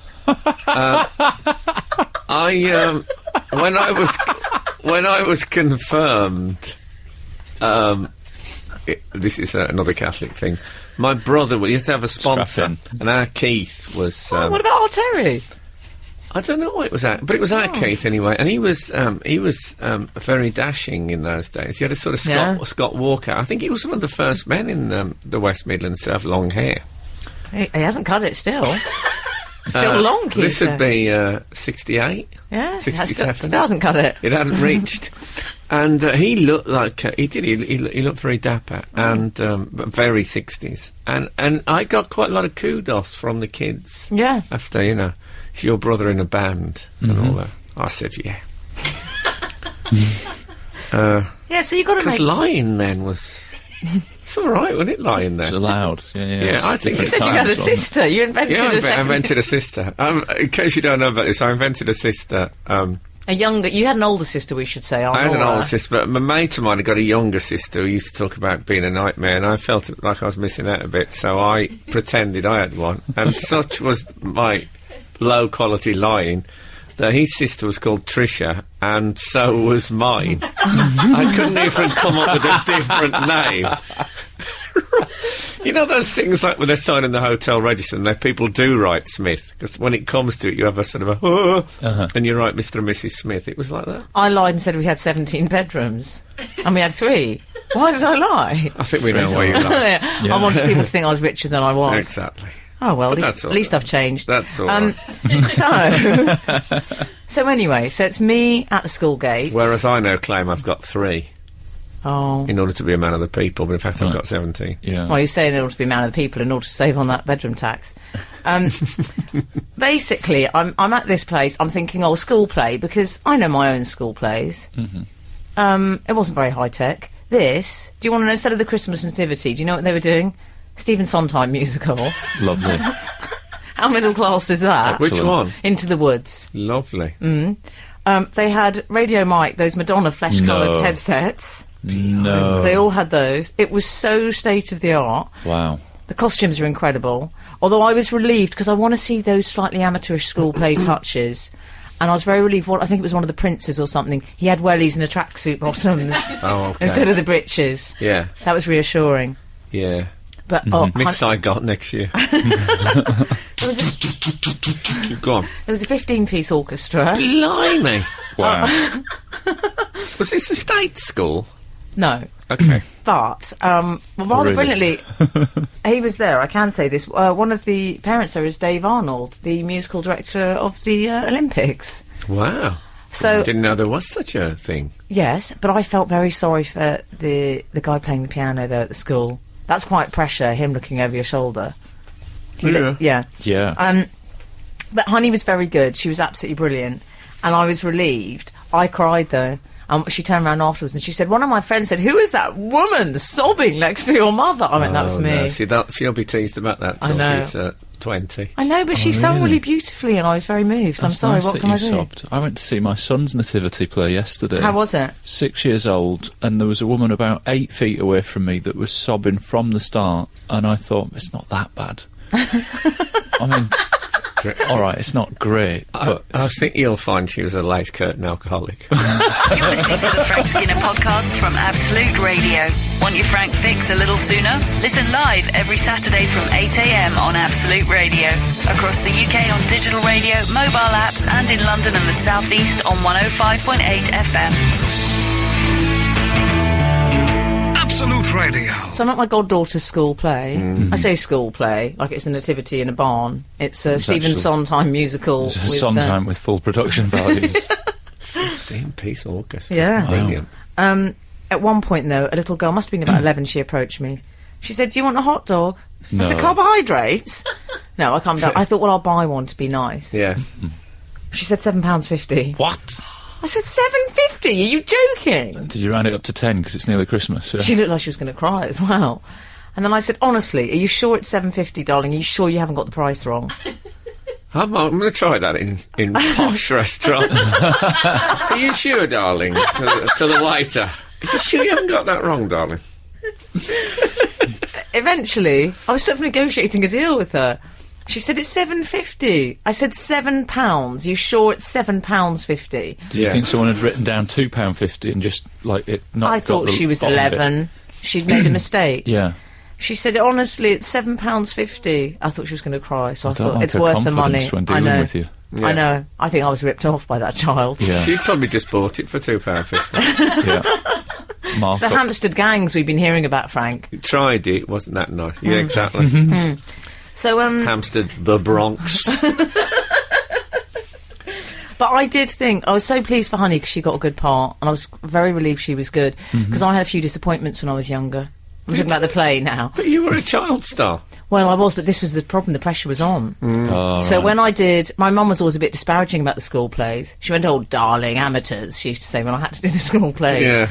When I was confirmed. This is another Catholic thing. My brother used to have a sponsor, and our Keith was. What about our Terry? I don't know what it was at, but it was our Keith anyway, and he was very dashing in those days. He had a sort of Scott Walker. I think he was one of the first men in the West Midlands to have long hair. He hasn't cut it still. Still long, Keith. This would be 68. Yeah, 67. Still hasn't cut it. It hadn't reached. And he looked like he did. He looked very dapper and but very 60s. And I got quite a lot of kudos from the kids. Yeah. After it's your brother in a band and all that. I said yeah. Yeah. So you got to because lying then was. It's all right, wasn't it? Lying there. It's allowed. Yeah. I think you said you had a sister. You invented a second. I invented a sister. In case you don't know about this, I invented a sister. You had an older sister, we should say. I had an older sister, but my mate of mine had got a younger sister who used to talk about being a nightmare, and I felt like I was missing out a bit, so I pretended I had one. And such was my low-quality lying that his sister was called Tricia, and so was mine. I couldn't even come up with a different name. You know those things like when they're signing the hotel register and people do write Smith, because when it comes to it you have a sort of a and you write Mr. and Mrs. Smith. It was like that. I lied and said we had 17 bedrooms and we had 3. Why did I lie? I think we know why you lied. I wanted people to think I was richer than I was. Exactly. Oh well, at least I've changed. That's all right. So anyway, so it's me at the school gate. Whereas I now claim I've got 3. Oh. In order to be a man of the people, but in fact I've got 17. Yeah. Well, you're saying in order to be a man of the people, in order to save on that bedroom tax. Basically, I'm at this place, I'm thinking, school play, because I know my own school plays. Mm-hmm. It wasn't very high-tech. This, do you want to know, instead of the Christmas Nativity, do you know what they were doing? Stephen Sondheim musical. Lovely. How middle class is that? Excellent. Which one? Into the Woods. Lovely. They had Radio Mike, those Madonna flesh-coloured headsets. No. They all had those. It was so state-of-the-art. Wow. The costumes are incredible. Although I was relieved, because I want to see those slightly amateurish school play touches. And I was very relieved. I think it was one of the princes or something. He had wellies and a tracksuit bottoms instead of the breeches. Yeah. That was reassuring. Yeah. But Miss Saigon next year. Go on. There was a 15-piece orchestra. Blimey! Wow. Was this a state school? No. Okay. But, rather brilliantly, he was there, I can say this. One of the parents there is Dave Arnold, the musical director of the Olympics. Wow. So I didn't know there was such a thing. Yes, but I felt very sorry for the guy playing the piano there at the school. That's quite pressure, him looking over your shoulder. Yeah. Yeah. But Honey was very good. She was absolutely brilliant. And I was relieved. I cried, though. She turned around afterwards and she said, one of my friends said, who is that woman sobbing next to your mother? I went, that was me. No. See, she'll be teased about that till she's 20. I know, but she sang really beautifully and I was very moved. That's I'm sorry, nice what that can you I do? sobbed. I went to see my son's nativity play yesterday. How was it? 6 years old, and there was a woman about 8 feet away from me that was sobbing from the start, and I thought, it's not that bad. I mean, All right, it's not great, but I think you'll find she was a lace curtain alcoholic. You're listening to the Frank Skinner podcast from Absolute Radio. Want your Frank fix a little sooner? Listen live every Saturday from 8 a.m. on Absolute Radio. Across the UK on digital radio, mobile apps, and in London and the South East on 105.8 FM. Absolute Radio. So I'm at my goddaughter's school play. I say school play, like it's a nativity in a barn. It's a Stephen actually- Sondheim musical. it's a Sondheim with full production values. 15-piece orchestra. Yeah. Brilliant. At one point, though, a little girl, must have been about 11, she approached me. She said, "Do you want a hot dog?" No. I said, "Carbohydrates?" No, I calmed down. I thought, well, I'll buy one to be nice. Yes. She said £7.50. What? I said £7.50? Are you joking? Did you round it up to 10 because it's nearly Christmas? Yeah. She looked like she was going to cry as well. And then I said, "Honestly, are you sure it's £7.50, darling? Are you sure you haven't got the price wrong?" I'm going to try that in posh restaurants. Are you sure, darling? To the waiter. Are you sure you haven't got that wrong, darling? Eventually, I was sort of negotiating a deal with her. She said, "It's £7.50. I said, £7. You sure it's £7.50? Do you think someone had written down £2.50 and just, like, it not I got thought the she was bottom bit? 11. She'd made a mistake. Yeah. She said, "Honestly, it's £7.50. I thought she was going to cry, so I I don't thought like it's her worth the money. confidence when I dealing know. with you. I know. I think I was ripped off by that child. Yeah. She probably just bought it for £2.50. Yeah. It's the Markup. Hampstead gangs we've been hearing about, Frank. You tried it, wasn't that nice? Yeah, exactly. So, Hampstead, the Bronx. but I did think, I was so pleased for Honey because she got a good part, and I was very relieved she was good, because I had a few disappointments when I was younger. I'm talking about the play now. But you were a child star. Well, I was, but this was the problem, the pressure was on. Oh, So right. when I did, my mum was always a bit disparaging about the school plays. She went, "Oh, darling, amateurs," she used to say when I had to do the school plays. Yeah.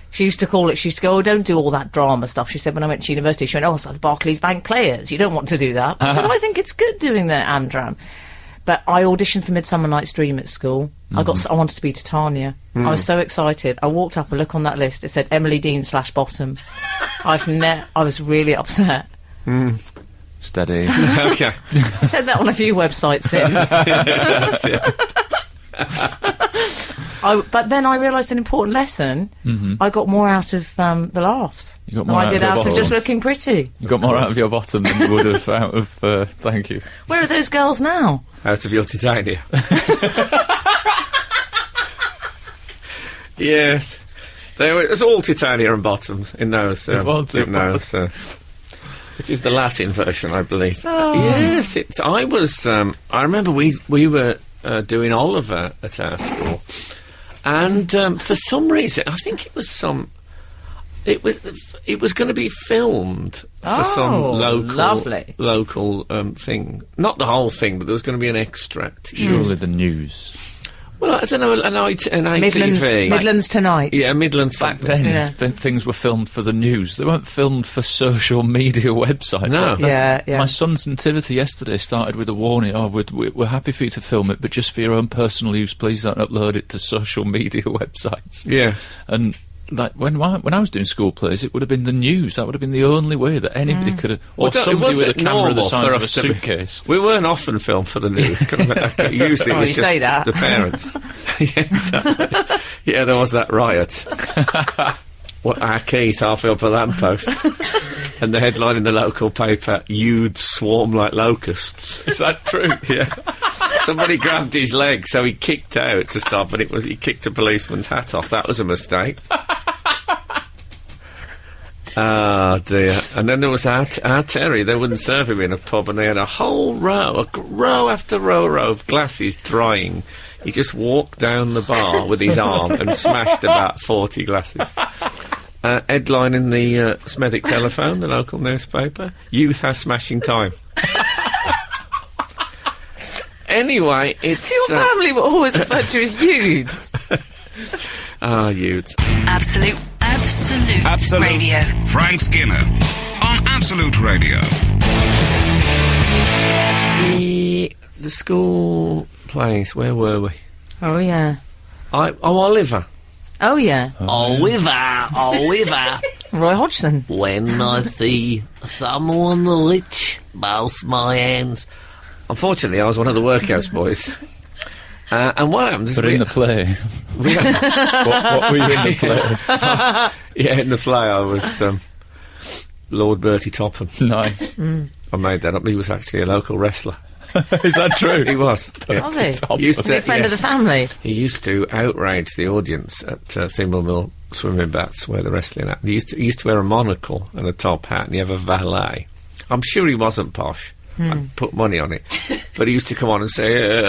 She used to call it, she used to go, "Oh, don't do all that drama stuff." She said when I went to university, she went, "Oh, it's like the Barclays Bank Players. You don't want to do that." I said, "I think it's good doing the Amdram." But I auditioned for Midsummer Night's Dream at school. I wanted to be Titania. I was so excited. I walked up and looked on that list. It said Emily Dean /Bottom. I was really upset. Steady. Okay. I said that on a few websites since. But then I realised an important lesson. I got more out of the laughs You got than more I out did of your out of bottom. just looking pretty. You got more out of your bottom than you would have out of thank you. Where are those girls now? Out of your Titania. Yes. It was all Titania and bottoms in those. Which is the Latin version, I believe. Oh. Yes, I was. I remember we were doing Oliver at our school, and for some reason, I think it was It was going to be filmed for some local thing. Not the whole thing, but there was going to be an extract. Surely the news. Well, I don't know, an ITV. Midlands Tonight. Yeah, Midlands. Back then, things were filmed for the news. They weren't filmed for social media websites. No. Yeah. My son's nativity yesterday started with a warning. "Oh, we're happy for you to film it, but just for your own personal use, please don't upload it to social media websites." Yeah. And like when I was doing school plays, it would have been the news. That would have been the only way that anybody could have, or somebody with a camera the size of a suitcase. We weren't often filmed for the news. Usually it was you just say that. the parents. Yeah, exactly. Yeah, there was that riot. Our Keith half up a lamppost, and the headline in the local paper: "You'd swarm like locusts." Is that true? Yeah. Somebody grabbed his leg, so he kicked out to stop, and he kicked a policeman's hat off. That was a mistake. Oh dear. And then there was our Terry. They wouldn't serve him in a pub, and they had a whole row after row of glasses drying. He just walked down the bar with his arm and smashed about 40 glasses. Headline in the Smethwick Telephone, the local newspaper: "Youth has smashing time." Anyway, it's... Your family were always referred to as youths. Youths. Absolute Radio. Frank Skinner on Absolute Radio. The school place, where were we? Oh, yeah. Oliver. Oh, yeah. Oliver. Roy Hodgson. When I see someone rich, both my hands. unfortunately, I was one of the workhouse boys. And what happened is... But in the play... what were you in the play? Yeah, in the play I was Lord Bertie Topham. Nice. I made that up. He was actually a local wrestler. Is that true? He was. Yeah. Was he? Topham. Used Was he a friend of the family? He used to outrage the audience at Thimble Mill swimming baths where the wrestling happened. He used to wear a monocle and a top hat, and he have a valet. I'm sure he wasn't posh. I'd put money on it. But he used to come on and say,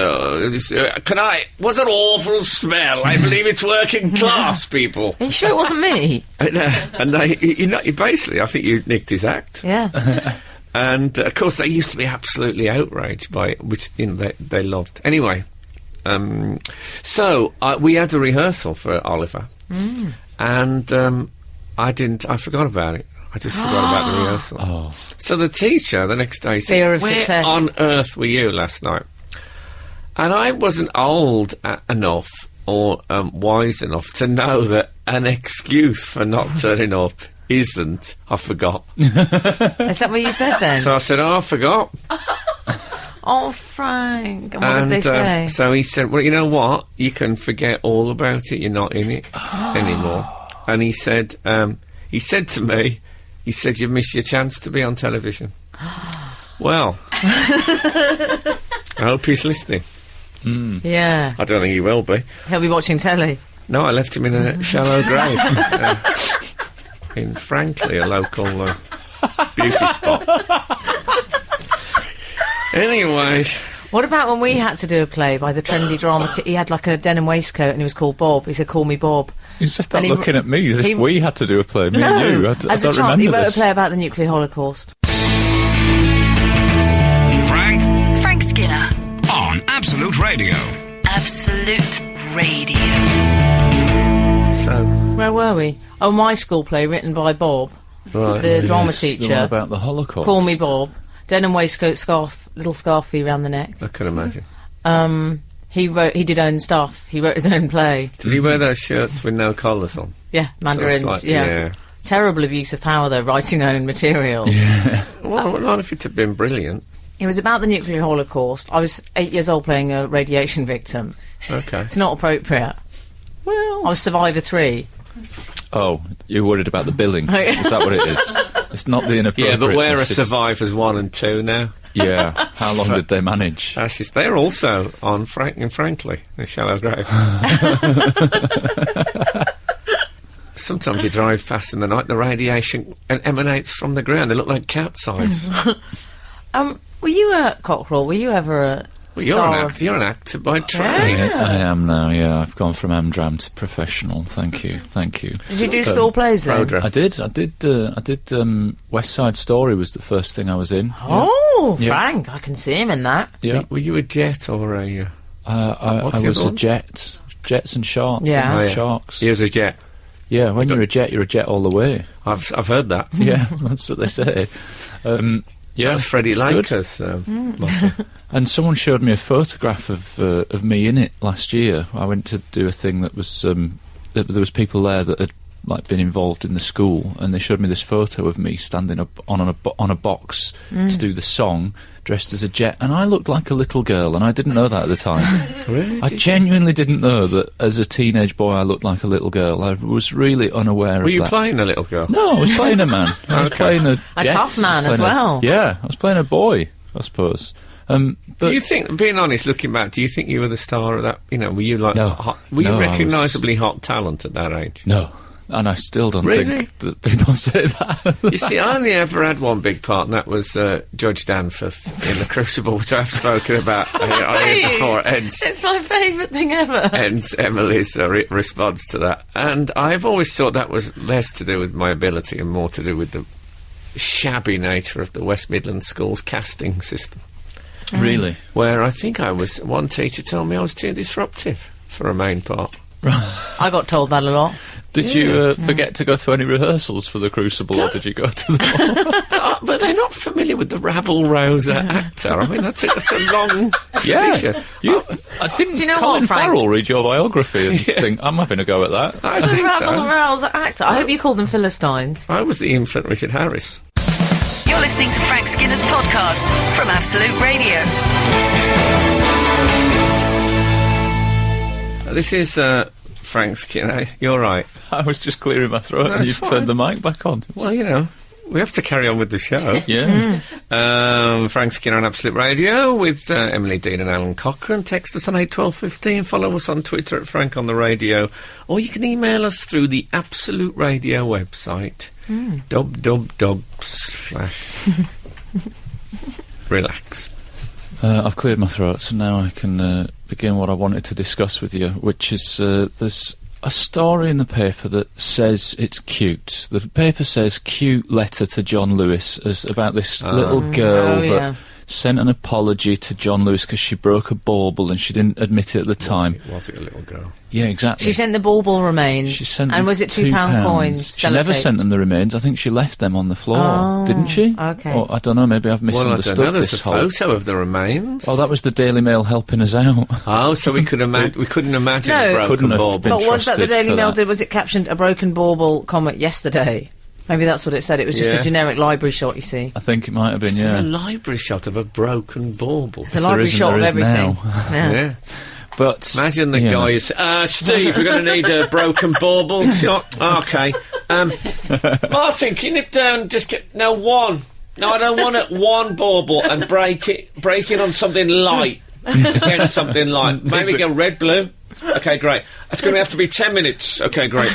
what's an awful smell? I believe it's working class, people. Are you sure it wasn't me? And basically, I think you nicked his act. Yeah. And, of course, they used to be absolutely outraged by it, which, they loved. Anyway, so we had a rehearsal for Oliver. And I forgot about it. I just forgot about the rehearsal. Oh. So the teacher the next day said, Fear of "Where success. on earth were you last night?" And I wasn't old enough or wise enough to know that an excuse for not turning up isn't, I forgot. Is that what you said then? So I said, I forgot. Oh, Frank. And what did they say? So he said, well, you know what? You can forget all about it. You're not in it anymore. And he said to me, you've missed your chance to be on television. Well, I hope he's listening. Yeah. I don't think he will be. He'll be watching telly. No, I left him in a shallow grave. In, frankly, a local beauty spot. Anyway. What about when we had to do a play by the trendy drama? He had like a denim waistcoat and he was called Bob. He said, "Call me Bob." He's just And he- looking at me as if we had to do a play. Me No, and you. I as a don't child, he remember wrote this. a play about the nuclear holocaust. Frank Skinner. on Absolute Radio. Absolute Radio. So, Where were we? Oh, my school play written by Bob, right. the drama Yes, the one teacher. about the Holocaust. Call me Bob. Denim waistcoat, scarf, little scarfie around the neck. I can imagine. He did own stuff. He wrote his own play. Did he wear those shirts with no collars on? Yeah, mandarins. So it's like, yeah. Terrible abuse of power, though, writing own material. Well, not if it had been brilliant. It was about the nuclear holocaust. I was 8 years old playing a radiation victim. Okay. It's not appropriate. Well, I was Survivor 3. Oh, you're worried about the billing. Is that what it is? It's not the inappropriate. yeah, but where are Survivors 1 and 2 now? Yeah. How long did they manage? That's just, they're also on Frank and Frankly, in Shallow Grave. Sometimes you drive fast in the night, the radiation emanates from the ground. They look like cat's eyes. Were you a Cockerell? Were you ever a Well, you're an actor by trade. Yeah, I am now, yeah. I've gone from Amdram to professional. Thank you. Did you do school plays then? Prodra. I did West Side Story was the first thing I was in. Oh, Yeah. Frank, I can see him in that. Yeah. Were you a jet or a... I what's the was other a one? jet. Jets and sharks. Yeah. And Oh, yeah. sharks. He was a jet. Yeah, when you're a jet all the way. I've heard that. Yeah, that's what they say. Yeah, That's Freddie good. Laker's motto. And someone showed me a photograph of me in it last year. I went to do a thing that was there was people there that had been involved in the school, and they showed me this photo of me standing up on a box to do the song, dressed as a jet, and I looked like a little girl, and I didn't know that at the time. Really? I genuinely didn't know that as a teenage boy I looked like a little girl. I was really unaware Were of you that. playing a little girl? No, I was playing a man. I was Okay. playing a jet. tough man I was as playing well. Yeah, I was playing a boy, I suppose. Do But you think, being honest, looking back, do you think you were the star of that? Were you like No. hot, were you No, I was- recognisably hot talent at that age? no, and I still don't Really? think that people say that. You see, I only ever had one big part, and that was Judge Danforth in The Crucible, which I've spoken about here before. It's my favourite thing ever. Hence Emily's response to that. And I've always thought that was less to do with my ability and more to do with the shabby nature of the West Midlands Schools casting system, Really? where I think one teacher told me I was too disruptive for a main part. I got told that a lot. Did you forget to go to any rehearsals for The Crucible, or did you go to them all? But they're not familiar with the rabble-rouser actor. I mean, that's a long tradition. I didn't Do you know Colin what, Frank? Farrell read your biography and think, I'm having a go at that. I think Rabble so. Rouse actor. I hope you called them Philistines. I was the infant Richard Harris. You're listening to Frank Skinner's podcast from Absolute Radio. This is Frank Skinner. You're right. I was just clearing my throat and you've turned the mic back on. Well, you know, we have to carry on with the show. Yeah. Frank Skinner on Absolute Radio with Emily Dean and Alan Cochrane. Text us on 81215. Follow us on Twitter at Frank on the Radio. Or you can email us through the Absolute Radio website. /relax. I've cleared my throat, so now I can begin what I wanted to discuss with you, which is there's a story in the paper that says it's cute. The paper says cute letter to John Lewis about this little girl that sent an apology to John Lewis because she broke a bauble and she didn't admit it at the time. Was it a little girl? Yeah, exactly. She sent the bauble remains. She sent and was it £2 coins? She never sent them the remains. I think she left them on the floor, didn't she? Okay. Or, I don't know, maybe I've misunderstood well, I don't know. There's this a whole... photo of the remains. Oh, that was the Daily Mail helping us out. Oh, so we couldn't imagine a broken couldn't have bauble. been But was that the trusted Daily for Mail that. did? Was it captioned a broken bauble, yesterday? Maybe that's what it said. It was just a generic library shot, you see. I think it might have been, Is there yeah. a library shot of a broken bauble? It's a library shot of everything. Now. Yeah. But Imagine the guy is, Steve, we're going to need a broken bauble shot. Okay. Martin, can you nip down, one. No, I don't want it, one bauble and break it on something light. Against something light. Maybe go red, blue. Okay, great. It's going to have to be 10 minutes. Okay, great.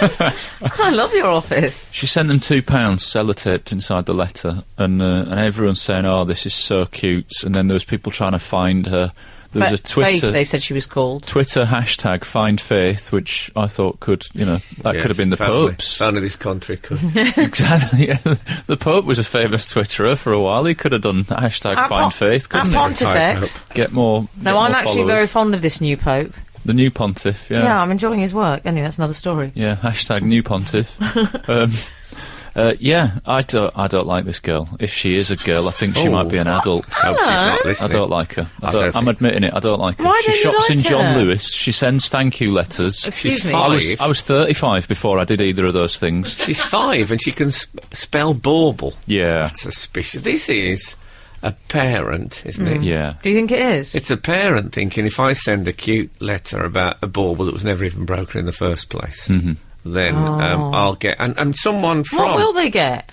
I love your office. she sent them £2 sellotaped inside the letter, and everyone's saying, "Oh, this is so cute." And then there was people trying to find her. There was a Twitter. Faith, they said she was called. Twitter hashtag Find Faith, which I thought could could have been the Pope's. Only this country could. Exactly. Yeah. The Pope was a famous Twitterer for a while. He could have done hashtag Find Faith, couldn't he? Pontifex. Get more. No, I'm actually very fond of this new Pope. The new pontiff. Yeah. Yeah, I'm enjoying his work. Anyway, that's another story. Yeah. Hashtag new pontiff. Yeah, I don't like this girl. If she is a girl, I think she might be an adult. I hope she's not I listening. don't like her. I'm think- admitting it. I don't like her. Why She don't you shops like in John her? Lewis. She sends thank you letters. Excuse me. I was 35 before I did either of those things. She's 5 and she can spell bauble. Yeah. That's suspicious. This is a parent, isn't it? Yeah. Do you think it is? It's a parent thinking, if I send a cute letter about a bauble that was never even broken in the first place, then I'll get... And someone from... What will they get?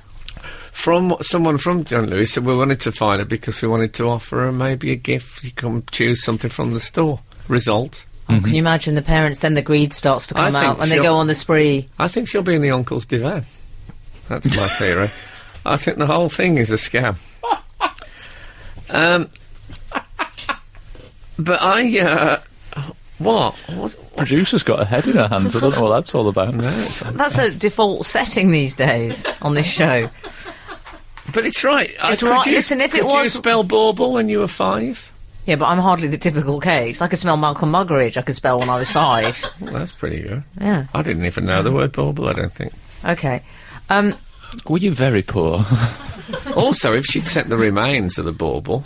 Someone from John Lewis said we wanted to find her because we wanted to offer her maybe a gift. You come choose something from the store. Result. Oh, can you imagine the parents, then the greed starts to come I think out and they she'll- go on the spree. I think she'll be in the uncle's divan. That's my theory. I think the whole thing is a scam. But what? Producer's got a head in her hands. I don't know what that's all about. That's a default setting these days on this show. But it's right. It's right. Listen, if it could you was- spell bauble when you were 5? Yeah, but I'm hardly the typical case. I could smell Malcolm Muggeridge. I could spell when I was 5. Well, that's pretty good. Yeah. I didn't even know the word bauble, I don't think. Okay. Were you very poor? Also, if she'd sent the remains of the bauble,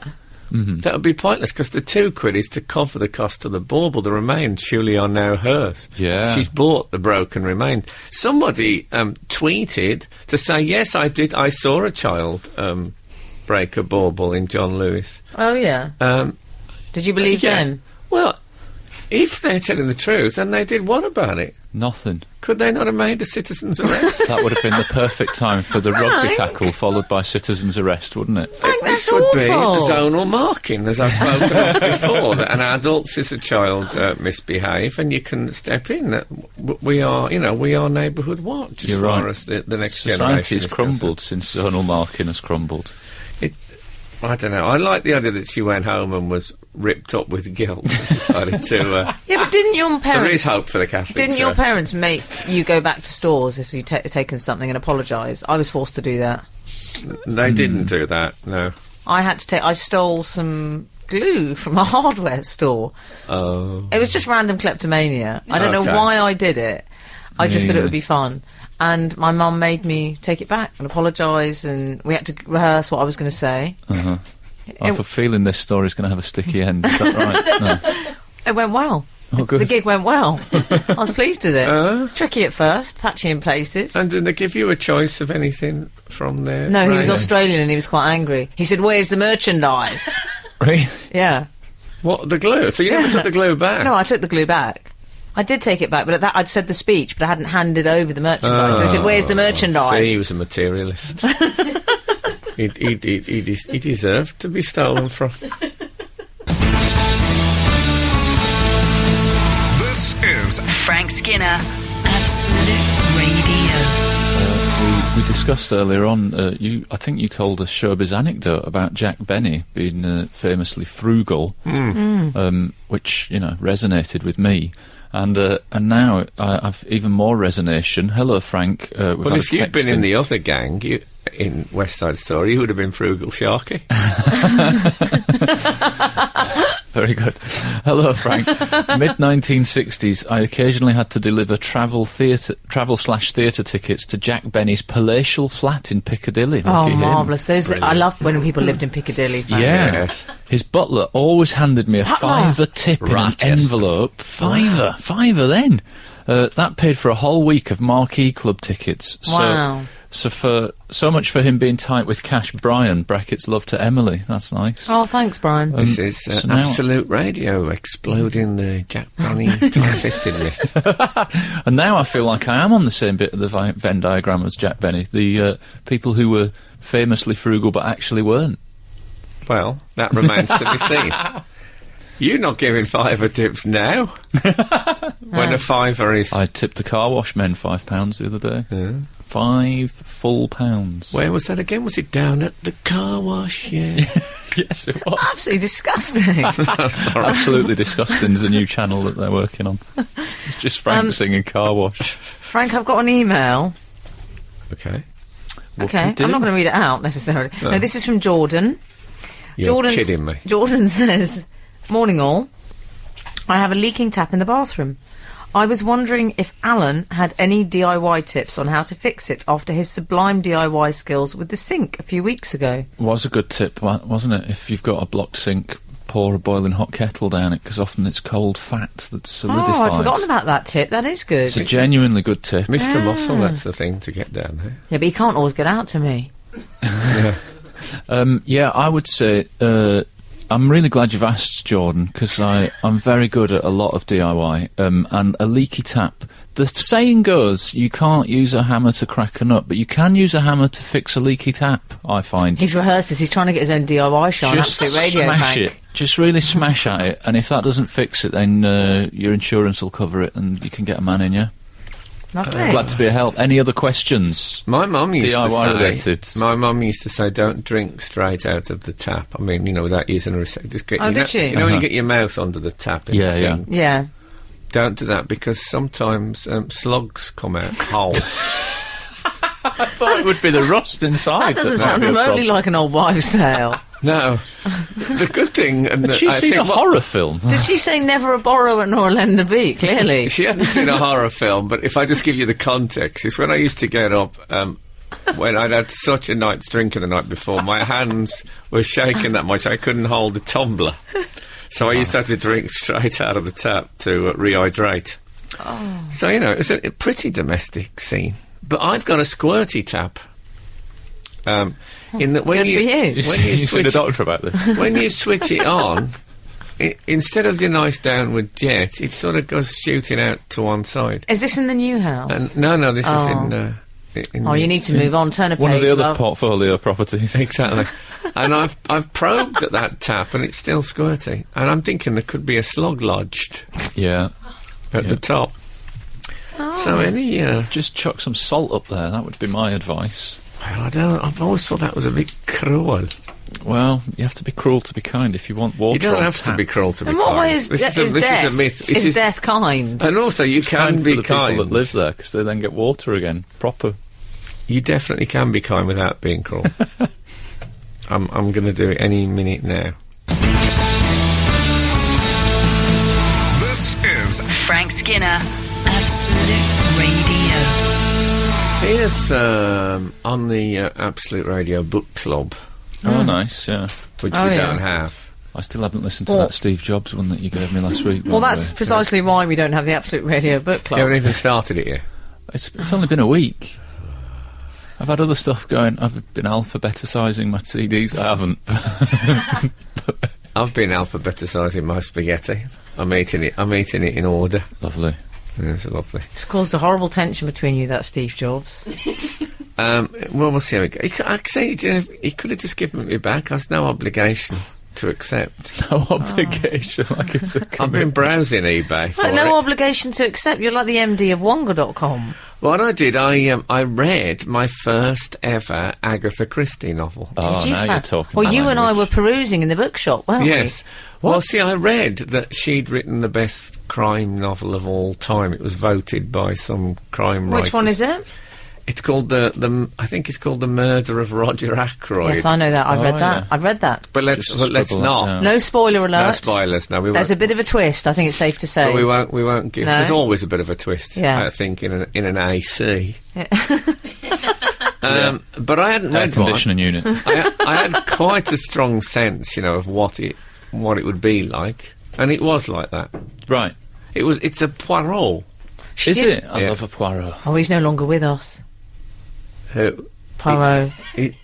that would be pointless, because the £2 is to cover the cost of the bauble. The remains surely are now hers. Yeah. She's bought the broken remains. Somebody tweeted to say, yes, I did. I saw a child break a bauble in John Lewis. Oh, yeah. Did you believe them? Well, if they're telling the truth, and they did, what about it? Nothing. Could they not have made a citizen's arrest? That would have been the perfect time for the rugby tackle followed by citizen's arrest, wouldn't it? Frank, This that's would be awful. zonal marking, as I've spoken of before, that an adult sees a child misbehave and you can step in. That we are neighbourhood watch as You're far right. as the next Society generation has is crumbled since zonal marking has crumbled. I don't know. I like the idea that she went home and was ripped up with guilt and decided to... Yeah, but didn't your parents... There is hope for the Catholic Didn't your Church. parents make you go back to stores if you'd taken something and apologise? I was forced to do that. They didn't do that, no. I stole some glue from a hardware store. Oh. It was just random kleptomania. I don't know Okay. why I did it. I just thought it Yeah. would be fun. And my mum made me take it back and apologise, and we had to rehearse what I was going to say. I have a feeling this story's going to have a sticky end. Is that right? No. It went well. Oh, good. The gig went well. I was pleased with it. It's tricky at first, patchy in places. And did they give you a choice of anything from there? No, he was Australian and he was quite angry. He said, "Where's the merchandise?" Really? Yeah. What, the glue? So you never took the glue back? No, I took the glue back. I did take it back, but at that I'd said the speech, but I hadn't handed over the merchandise. So he said, "Where's the merchandise?" See, he was a materialist. he deserved to be stolen from. This is Frank Skinner, Absolute Radio. We discussed earlier on, I think you told a showbiz anecdote about Jack Benny being famously frugal, which, resonated with me. And now I've even more resonation. Hello, Frank. Well, if you'd been in the other gang, in West Side Story, you would have been Frugal Sharky. Very good. Hello, Frank. Mid-1960s, I occasionally had to deliver travel/theatre tickets to Jack Benny's palatial flat in Piccadilly. Oh, marvellous. I loved when people lived in Piccadilly. Yeah. Yes. His butler always handed me a £5 tip in an envelope. Fiver then. That paid for a whole week of Marquee Club tickets. Wow. So much for him being tight with cash. Brian, brackets love to Emily. That's nice. Oh, thanks, Brian. This is Absolute Radio, exploding the Jack Benny time-fisted myth. And now I feel like I am on the same bit of the Venn diagram as Jack Benny. The people who were famously frugal but actually weren't. Well, that remains to be seen. You're not giving £5 tips now. When a fiver is... I tipped the car wash men £5 the other day. Yeah. £5 full pounds. Where was that again? Was it down at the car wash? Yeah. Yes, it was. Absolutely disgusting. Absolutely disgusting is a new channel that they're working on. It's just Frank singing car wash. Frank, I've got an email. Okay. Okay, I'm not going to read it out necessarily. No, this is from Jordan. You're kidding me. Jordan says, "Morning all. I have a leaking tap in the bathroom. I was wondering if Alan had any DIY tips on how to fix it after his sublime DIY skills with the sink a few weeks ago." Was a good tip, wasn't it? If you've got a blocked sink, pour a boiling hot kettle down it, because often it's cold fat that's solidified. Oh, I'd forgotten about that tip. That is good. It's a genuinely good tip. Mr. Muscle, that's the thing to get down there. Yeah, but he can't always get out to me. Yeah. I would say... I'm really glad you've asked, Jordan, because I'm very good at a lot of DIY, and a leaky tap. The saying goes, you can't use a hammer to crack a nut, but you can use a hammer to fix a leaky tap, I find. He's rehearsed this. He's trying to get his own DIY show on Absolute Radio, smash Frank. it. Just really smash at it, and if that doesn't fix it, then your insurance will cover it, and you can get a man in, yeah? Lovely. Glad to be a help. Any other questions? My mum used related. My mum used to say, "Don't drink straight out of the tap." I mean, without using a receptacle. Just get. Did she? When you get your mouth under the tap in the sink. Yeah. Don't do that because sometimes slugs come out whole. I thought it would be the rust inside. That doesn't sound remotely like an old wives' tale. No. The good thing... Had she seen a horror film? Did she say never a borrower nor a lender be, clearly? She hadn't seen a horror film, but if I just give you the context, it's when I used to get up, when I'd had such a night's drink the night before, my hands were shaking that much I couldn't hold the tumbler. So I used to have to drink straight out of the tap to rehydrate. Oh. So, it's a pretty domestic scene. But I've got a squirty tap. In that when you switch the doctor about this. When you switch it on, instead of the nice downward jet, it sort of goes shooting out to one side. Is this in the new house? No, this is in you need to move on. Turn a page. One of the other portfolio properties. Exactly. And I've probed at that tap, and it's still squirty. And I'm thinking there could be a slug lodged. Yeah. At the top. Oh. So just chuck some salt up there. That would be my advice. Well, I've always thought that was a bit cruel. Well, you have to be cruel to be kind if you want water. You don't have to be cruel to be kind. In what way is this is a myth. Is death kind? And also, you can be kind. People that live there, because they then get water again, proper. You definitely can be kind without being cruel. I'm going to do it any minute now. This is Frank Skinner, Absolute Radio. Here's on the Absolute Radio book club. Oh, nice, yeah. Which we don't have. I still haven't listened to that Steve Jobs one that you gave me last week. Well, that's precisely why we don't have the Absolute Radio Book Club. You haven't even started it yet. It's only been a week. I've had other stuff going. I've been alphabeticising my CDs. I haven't. I've been alphabeticising my spaghetti. I'm eating it in order. Lovely. Yeah, it's lovely. It's caused a horrible tension between you, that Steve Jobs. Well, we'll see how it goes. He could have just given me back. There's no obligation to accept. No obligation, like it's a I've been browsing eBay for no it. obligation to accept. You're like the MD of Wonga.com. What I did, I read my first ever Agatha Christie novel. Oh, now you're talking. Well, my you and I were language. perusing in the bookshop, weren't Yes. we? Well, see, I read that she'd written the best crime novel of all time. It was voted by some crime writers. Which one is it? It's called I think it's called The Murder of Roger Ackroyd. Yes, I know that. I've read that. yeah. I've read that. But let's Just not. scribble that down. No spoiler alert. No spoilers. No, we There's won't. a bit of a twist, I think it's safe to say. But we won't give. No? There's always a bit of a twist. Yeah. I think in an AC. Yeah. But I hadn't Air read one. conditioning unit. I had quite a strong sense, of what it would be like, and it was like that. Right. It's a Poirot. Is it? I Yeah. love a Poirot. Oh, he's no longer with us. Who? Poirot.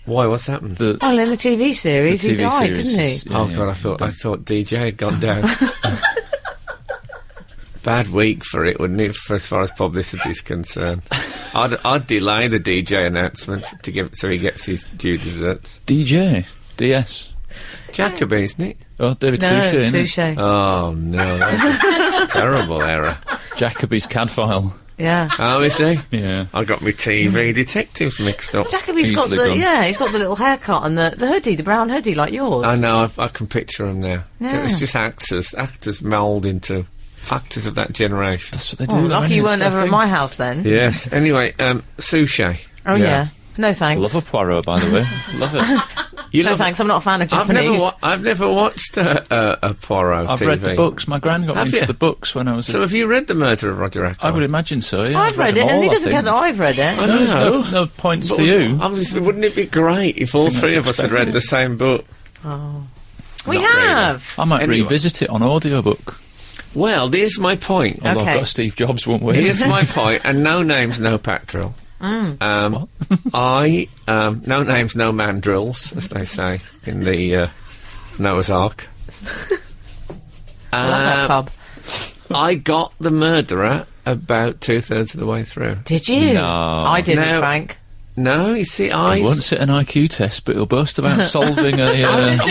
Why? What's happened? The Well, in the TV series, TV he died, series didn't he? is- yeah, Oh yeah, God! I thought DJ had gone down. Bad week for it, wouldn't it? For as far as publicity is concerned, I'd delay the DJ announcement to give so he gets his due desserts. DJ. DS. Jacoby, isn't it? Oh, David No, Suchet, isn't it? Suchet. Oh no, that's a terrible error. Jacoby's CAD file. Yeah. Oh, is he? Yeah. I got my TV detectives mixed up. Jacoby's got Easily done. he's got the little haircut and the hoodie, the brown hoodie like yours. I know. I can picture them now. Yeah. It's just actors mould into actors of that generation. That's what they do. Oh, though, lucky isn't you it? weren't It's their ever at thing. my house then. Yes. Anyway, Suchet. Oh, yeah. No thanks. Love a Poirot, by the way. Love it. You No love thanks, I'm not a fan of Japanese. I've never watched a Poirot I've TV. read the books. My gran got me Have into you? the books when I was. So have you read The Murder of Roger Ackroyd? I would imagine so. Yeah, I've read them it, and all, he I doesn't think. get that I've read it. I know. No points But to you. Obviously, wouldn't it be great if all think three that's of us had read expected. the same book? We Not really. have. I might Anyway. revisit it on audiobook. Well, here's my point. Although Okay. I've got a Steve Jobs one with. Here's my point, and no names, no patrol. What? No names, no mandrills, as they say in the Noah's Ark. I love that pub. I got the murderer about 2/3 of the way through. Did you? No. I didn't, No. Frank. No, you see, He I. won't sit an IQ test, but he'll boast about solving a.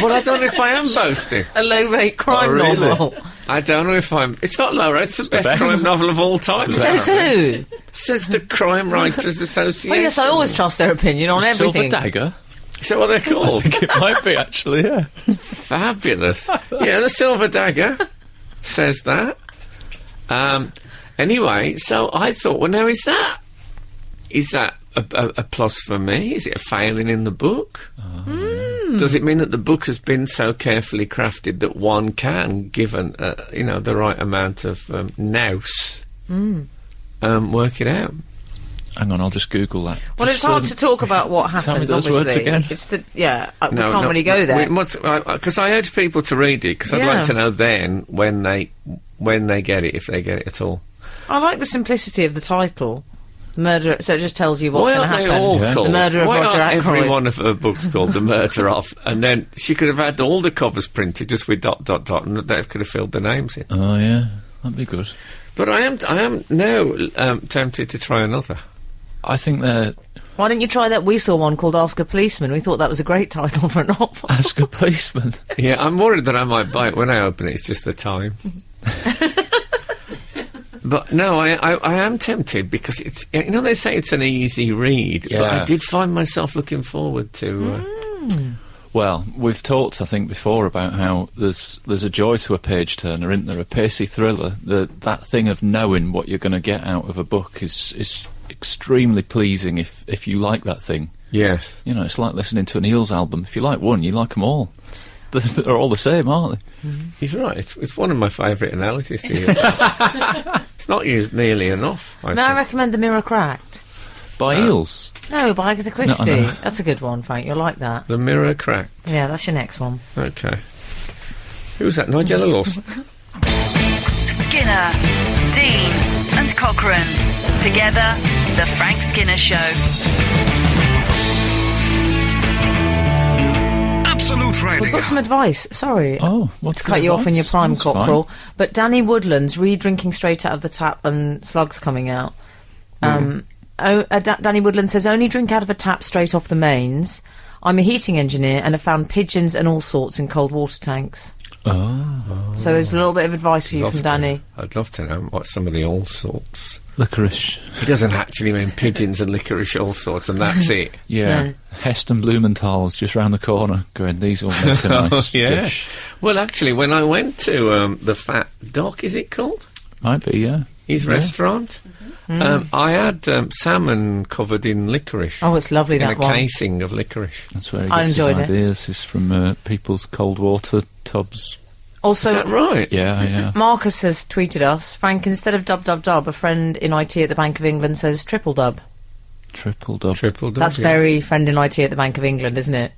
Well, I don't know if I am boasting. A low-rate crime Oh, really? novel. I don't know if I'm. It's not low, it's the best best. crime novel of all time. Says apparently. who? Says the Crime Writers Association. Oh, yes, I always trust their opinion on Silver everything. Dagger. Is that what they're called? It might be actually. Yeah. Fabulous. Yeah, the Silver Dagger says that. Anyway, so I thought, well, now is that a plus for me? Is it a failing in the book? Does it mean that the book has been so carefully crafted that one can, given the right amount of nous, work it out? Hang on, I'll just Google that. Well, it's hard to talk about what tell me happens, those obviously. words again. It's we can't really go there. Because I urge people to read it, because I'd Yeah. like to know then when they get it, if they get it at all. I like the simplicity of the title. Murder, so it just tells you what's Why going to aren't they happen. all Yeah. called? The Murder of Why Roger aren't every Ackroyd. one of her books called The Murder of? And then she could have had all the covers printed just with ... and they could have filled the names in. Oh yeah, that'd be good. But I am now tempted to try another. I think they're Why didn't you try that? We saw one called Ask a Policeman. We thought that was a great title for a novel. Ask a Policeman. Yeah, I'm worried that I might bite when I open it. It's just the time. But no, I am tempted because it's, they say it's an easy read, but Yeah. I did find myself looking forward to. Well, we've talked, I think, before about how there's a joy to a page turner, isn't there? A pacey thriller. That thing of knowing what you're going to get out of a book is extremely pleasing if you like that thing. Yes. It's like listening to an Eels album. If you like one, you like them all. They're all the same, aren't they? He's right. It's one of my favourite analogies to use. It's not used nearly enough. May I think. recommend The Mirror Cracked? By Eels. No, by Agatha Christie. No. That's a good one, Frank. You'll like that. The Mirror Cracked. Yeah, that's your next one. Okay. Who's that? Nigella Lawson? Skinner, Dean and Cochrane. Together, The Frank Skinner Show. Absolute Radio. We've got some advice. Sorry. Oh, what's to cut you off in your prime, That's fine. Cockerel. But Danny Woodlands, drinking straight out of the tap and slugs coming out. Danny Woodland says, only drink out of a tap straight off the mains. I'm a heating engineer and have found pigeons and all sorts in cold water tanks. Oh. So there's a little bit of advice for you from Danny. I'd love to know what some of the all sorts. Licorice. He doesn't actually mean pigeons and licorice all sorts, and that's it. Yeah. No. Heston Blumenthal's just round the corner going, these all make a nice dish. Well, actually, when I went to the Fat Doc, is it called? Might be, yeah. His Yeah. restaurant. I had salmon covered in licorice. Oh, it's lovely, in that a one. casing of licorice. That's where he I gets his enjoyed it. ideas. Is from people's cold water tubs. Also, Is that right? Yeah. Marcus has tweeted us, Frank, instead of dub, a friend in IT at the Bank of England says triple dub. Triple dub. Triple dub. That's very friend in IT at the Bank of England, isn't it?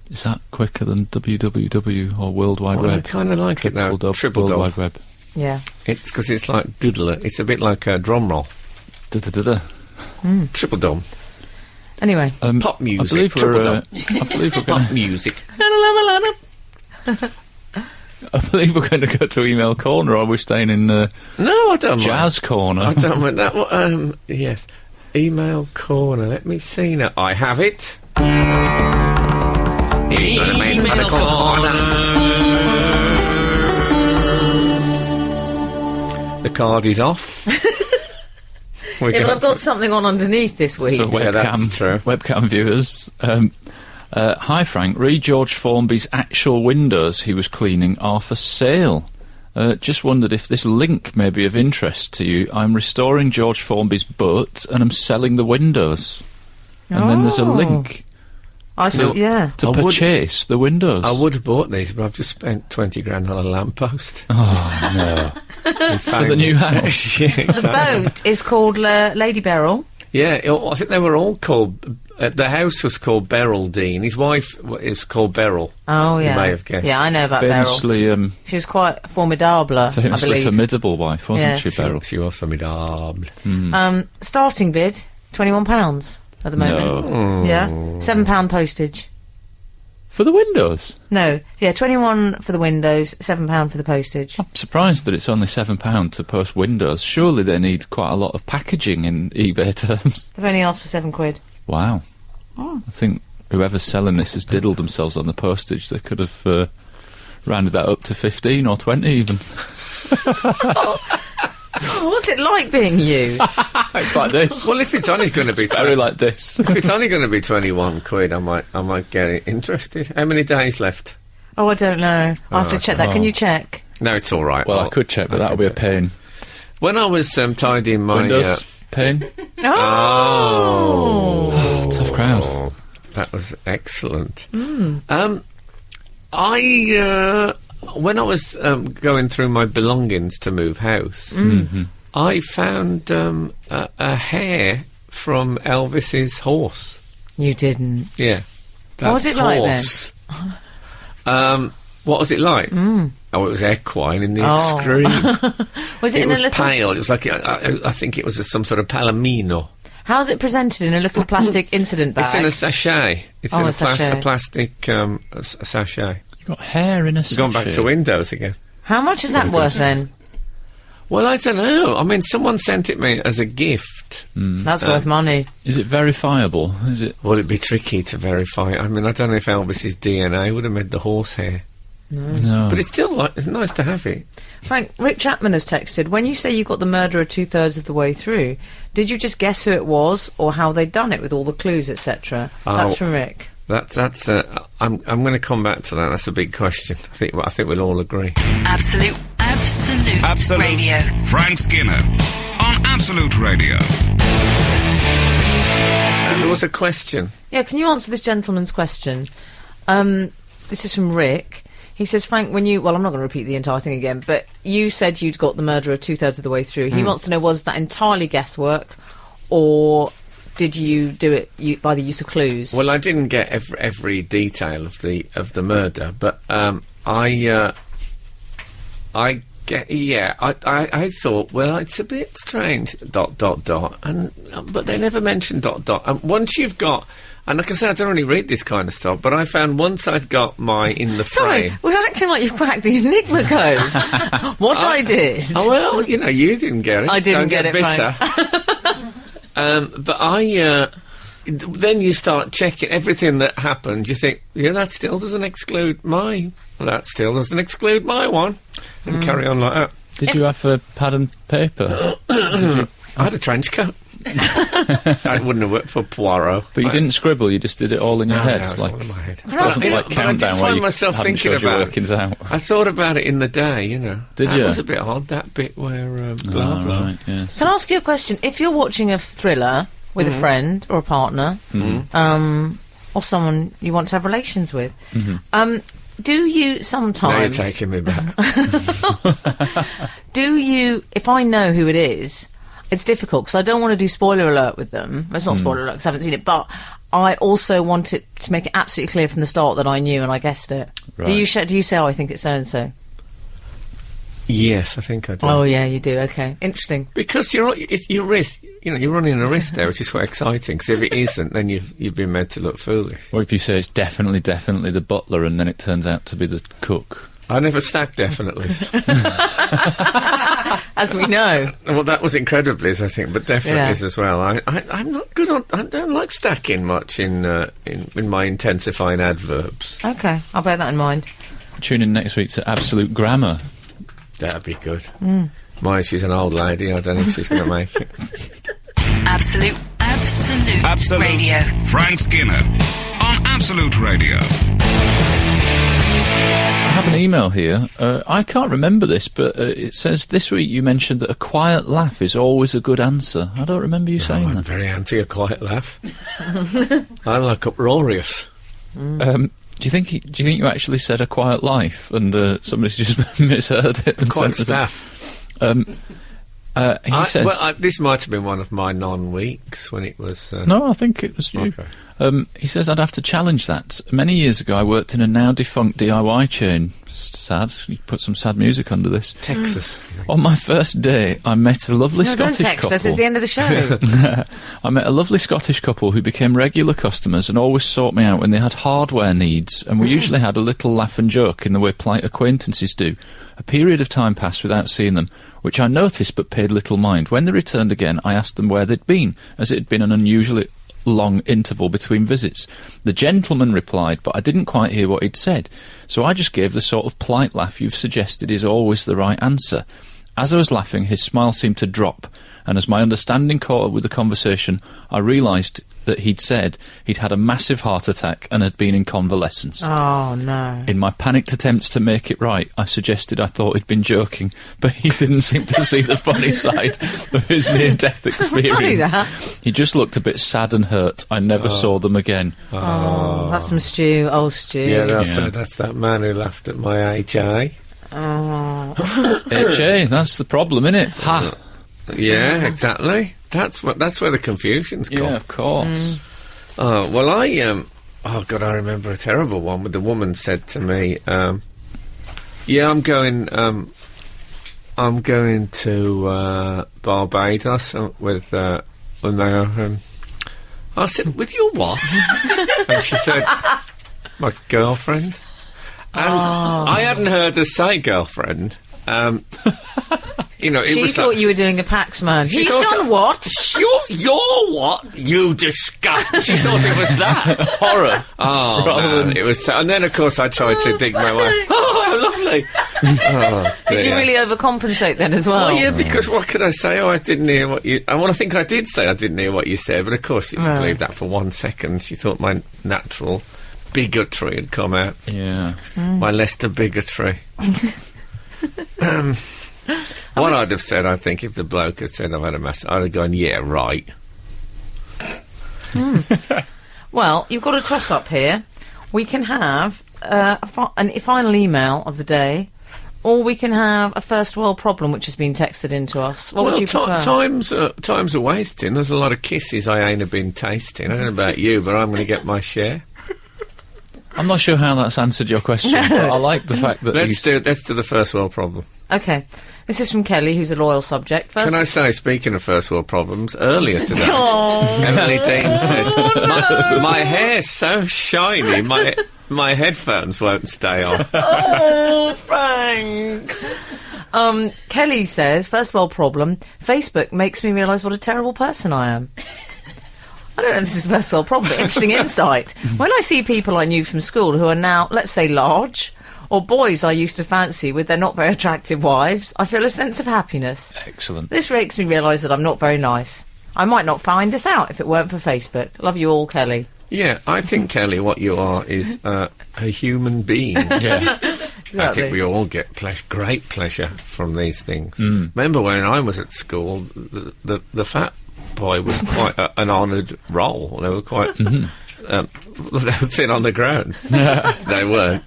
Is that quicker than www or World Wide Well, I Web? kind of like it now. Triple World dub. Wide Web. Yeah. It's because it's like doodler. It's a bit like a drum roll. Da-da-da-da. Triple dub. Anyway. Pop music. I believe Triple we're. dub. I believe we're Pop going. music. I believe we're going to go to email corner. Or are we staying in No, I don't mind. jazz corner? I don't mind that. Yes. Email corner. Let me see now. I have it. Email corner. The card is off. Yeah, but I've got something on underneath this week. For Yeah, that's true. webcam viewers. Hi Frank, read George Formby's actual windows he was cleaning are for sale. Just wondered if this link may be of interest to you. I'm restoring George Formby's butt and I'm selling the windows. And then there's a link I see, yeah. to I would- purchase the windows. I would have bought these, but I've just spent 20 grand on a lamppost. Oh no. For the new house. Yeah, The exactly. boat is called Lady Beryl. Yeah, I think they were all called. The house was called Beryl Dean. His wife is called Beryl. Oh, yeah. You may have guessed. Yeah, I know about Beryl. Famously, She was quite formidable, I famously believe. formidable wife, wasn't Yeah. she, Beryl? She was formidable. Starting bid, £21 at the moment. No. Yeah. £7 postage. For the windows? No, yeah, 21 for the windows, £7 for the postage. I'm surprised that it's only £7 to post windows. Surely they need quite a lot of packaging in eBay terms. They've only asked for £7. Wow. I think whoever's selling this has diddled themselves on the postage. They could have rounded that up to 15 or 20 even. Oh, what's it like being you? It's like this. Well, if it's only going to be Very like this. if it's only going to be 21 quid, I might get interested. How many days left? Oh, I don't know. I'll have to check that. Can you check? No, it's all right. Well, I could check, but that'll be a pain. When I was tidying my Windows, pain. oh, Tough crowd. oh, that was excellent. When I was going through my belongings to move house, I found a hair from Elvis's horse. You didn't. Yeah. What was That's it like horse. What was it like? Oh, it was equine in the extreme. Was it, It in was a little... pale. It was like I think it was some sort of palomino. How's it presented in a little plastic incident bag? It's in a sachet. It's Oh, in a a sachet. plastic sachet. You got hair in a We've gone back to Windows again. How much is that worth then? Well, I don't know. I mean, someone sent it me as a gift. That's worth money. Is it verifiable? Is it? Well, it'd be tricky to verify. I mean, I don't know if Elvis's DNA would have made the horse hair. No. But it's still it's nice to have it. Frank, Rick Chapman has texted, when you say you got the murderer 2/3 of the way through, did you just guess who it was or how they'd done it with all the clues, etc.? That's from Rick. That's. I'm going to come back to that. That's a big question. I think we'll all agree. Absolute Radio. Frank Skinner on Absolute Radio. And there was a question. Yeah, can you answer this gentleman's question? This is from Rick. He says, Frank, when you... Well, I'm not going to repeat the entire thing again, but you said you'd got the murderer 2/3 of the way through. He wants to know, was that entirely guesswork, or did you do it by the use of clues? Well, I didn't get every detail of the murder, but I I thought, well, it's a bit strange, ... and but they never mentioned ... And once you've got, and like I say, I don't really read this kind of stuff, but I found once I'd got my in the frame. Sorry, we're acting like you've cracked the Enigma code. What I did. Oh, well, you know, you didn't get it. I didn't get it, bitter. But then you start checking everything that happened. You think, yeah, that still doesn't exclude my. Well, that still doesn't exclude my one. And carry on like that. Did you have a pad and paper? I had a trench coat. I wouldn't have worked for Poirot. But you didn't scribble, you just did it all in your head. No, it was all in my head. It wasn't like But I did Countdown where find you myself haven't thinking showed your about workings out. I thought about it in the day, you know. Did That you? was a bit odd, that bit where blah, blah. Right, yes. Can I ask you a question? If you're watching a thriller with a friend or a partner, or someone you want to have relations with, do you Now sometimes... you're taking me back. Do you... If I know who it is, it's difficult, because I don't want to do spoiler alert with them. It's not spoiler alert, because I haven't seen it, but I also want it to make it absolutely clear from the start that I knew and I guessed it. Right. Do you say, oh, I think it's so-and-so? Yes, I think I do. Oh, yeah, you do. Okay. Interesting. Because you're risk, you know, you're running a risk there, which is quite exciting. Because if it isn't, then you've been made to look foolish. Or if you say it's definitely the butler, and then it turns out to be the cook. I never stacked definitelys. As we know. Well, that was incrediblys, I think, but definitelys as well. I'm not good on. I don't like stacking much in my intensifying adverbs. Okay, I'll bear that in mind. Tune in next week to Absolute Grammar. That'd be good. Mine, she's an old lady. I don't know if she's going to make it. Absolute Radio. Frank Skinner on Absolute Radio. I have an email here. I can't remember this, but it says this week you mentioned that a quiet laugh is always a good answer. I don't remember you saying I'm that. very anti a quiet laugh. I like uproarious. Do you think you actually said a quiet life and somebody's just misheard it? And Quiet sent staff. He says... this might have been one of my non-weeks when it was... No, I think it was you. Okay. He says, I'd have to challenge that. Many years ago, I worked in a now-defunct DIY chain. Sad. You put some sad music under this. Texas. On my first day, I met a lovely Scottish don't text couple. us, it's the end of the show. I met a lovely Scottish couple who became regular customers and always sought me out when they had hardware needs, and we usually had a little laugh and joke in the way polite acquaintances do. A period of time passed without seeing them, which I noticed but paid little mind. When they returned again, I asked them where they'd been, as it had been an unusually long interval between visits. The gentleman replied, but I didn't quite hear what he'd said, so I just gave the sort of polite laugh you've suggested is always the right answer. As I was laughing, his smile seemed to drop, and as my understanding caught up with the conversation, I realised that he'd said he'd had a massive heart attack and had been in convalescence. Oh, no. In my panicked attempts to make it right, I suggested I thought he'd been joking, but he didn't seem to see the funny side of his near-death experience. He just looked a bit sad and hurt. I never saw them again. Oh, that's some stew. Oh, stew. Yeah, that's that man who laughed at my HA. Oh. HA, that's the problem, innit? Ha! Yeah, exactly. That's where the confusion's come. Yeah, of course. Well, I remember a terrible one where the woman said to me, yeah, I'm going to Barbados with my girlfriend. I said, with your what? And she said, my girlfriend. And I hadn't heard her say girlfriend. You know, She thought you were doing a Paxman. He's done what? You're what? You disgust. She thought it was that. Horror. Oh, man, it was... And then, of course, I tried to dig my way. Oh, how lovely. Oh, Did you really overcompensate then as well? Well, yeah, because what could I say? Oh, I didn't hear what you... I think I did say I didn't hear what you said, but of course you didn't believe that for 1 second. She thought my natural bigotry had come out. Yeah. My Leicester bigotry. What I'd have said, I think, if the bloke had said I've had a mass, I'd have gone, yeah, right. Well, you've got a toss-up here. We can have a final email of the day, or we can have a first world problem which has been texted into us. What would you prefer? Time's a wasting. There's a lot of kisses I ain't have been tasting. I don't know about you, but I'm going to get my share. I'm not sure how that's answered your question, but I like the fact that Let's do the first world problem. Okay. This is from Kelly, who's a loyal subject. First Can I say, speaking of first world problems, earlier today, Oh, Emily Dean said, my hair's so shiny, my headphones won't stay on. oh, Frank. Kelly says, first world problem, Facebook makes me realise what a terrible person I am. I don't know if this is a first world problem, but interesting insight. When I see people I knew from school who are now, let's say, large, or boys I used to fancy with their not very attractive wives, I feel a sense of happiness. Excellent. This makes me realise that I'm not very nice. I might not find this out if it weren't for Facebook. Love you all, Kelly. Yeah, I think, Kelly, what you are is a human being. Yeah. I think we all get great pleasure from these things. Remember when I was at school, the fat boy was quite an honoured role. They were quite they were thin on the ground. They weren't.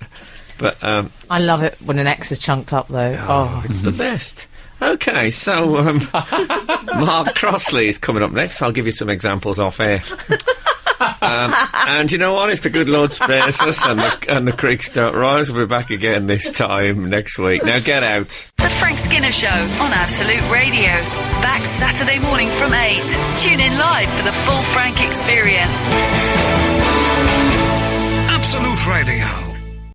But I love it when an ex is chunked up, though. Oh, it's the best. Okay, so Mark Crossley is coming up next. I'll give you some examples off air. And you know what? If the good Lord spares us and the creeks don't rise, we'll be back again this time next week. Now get out. The Frank Skinner Show on Absolute Radio. Back Saturday morning from 8. Tune in live for the full Frank experience. Absolute Radio.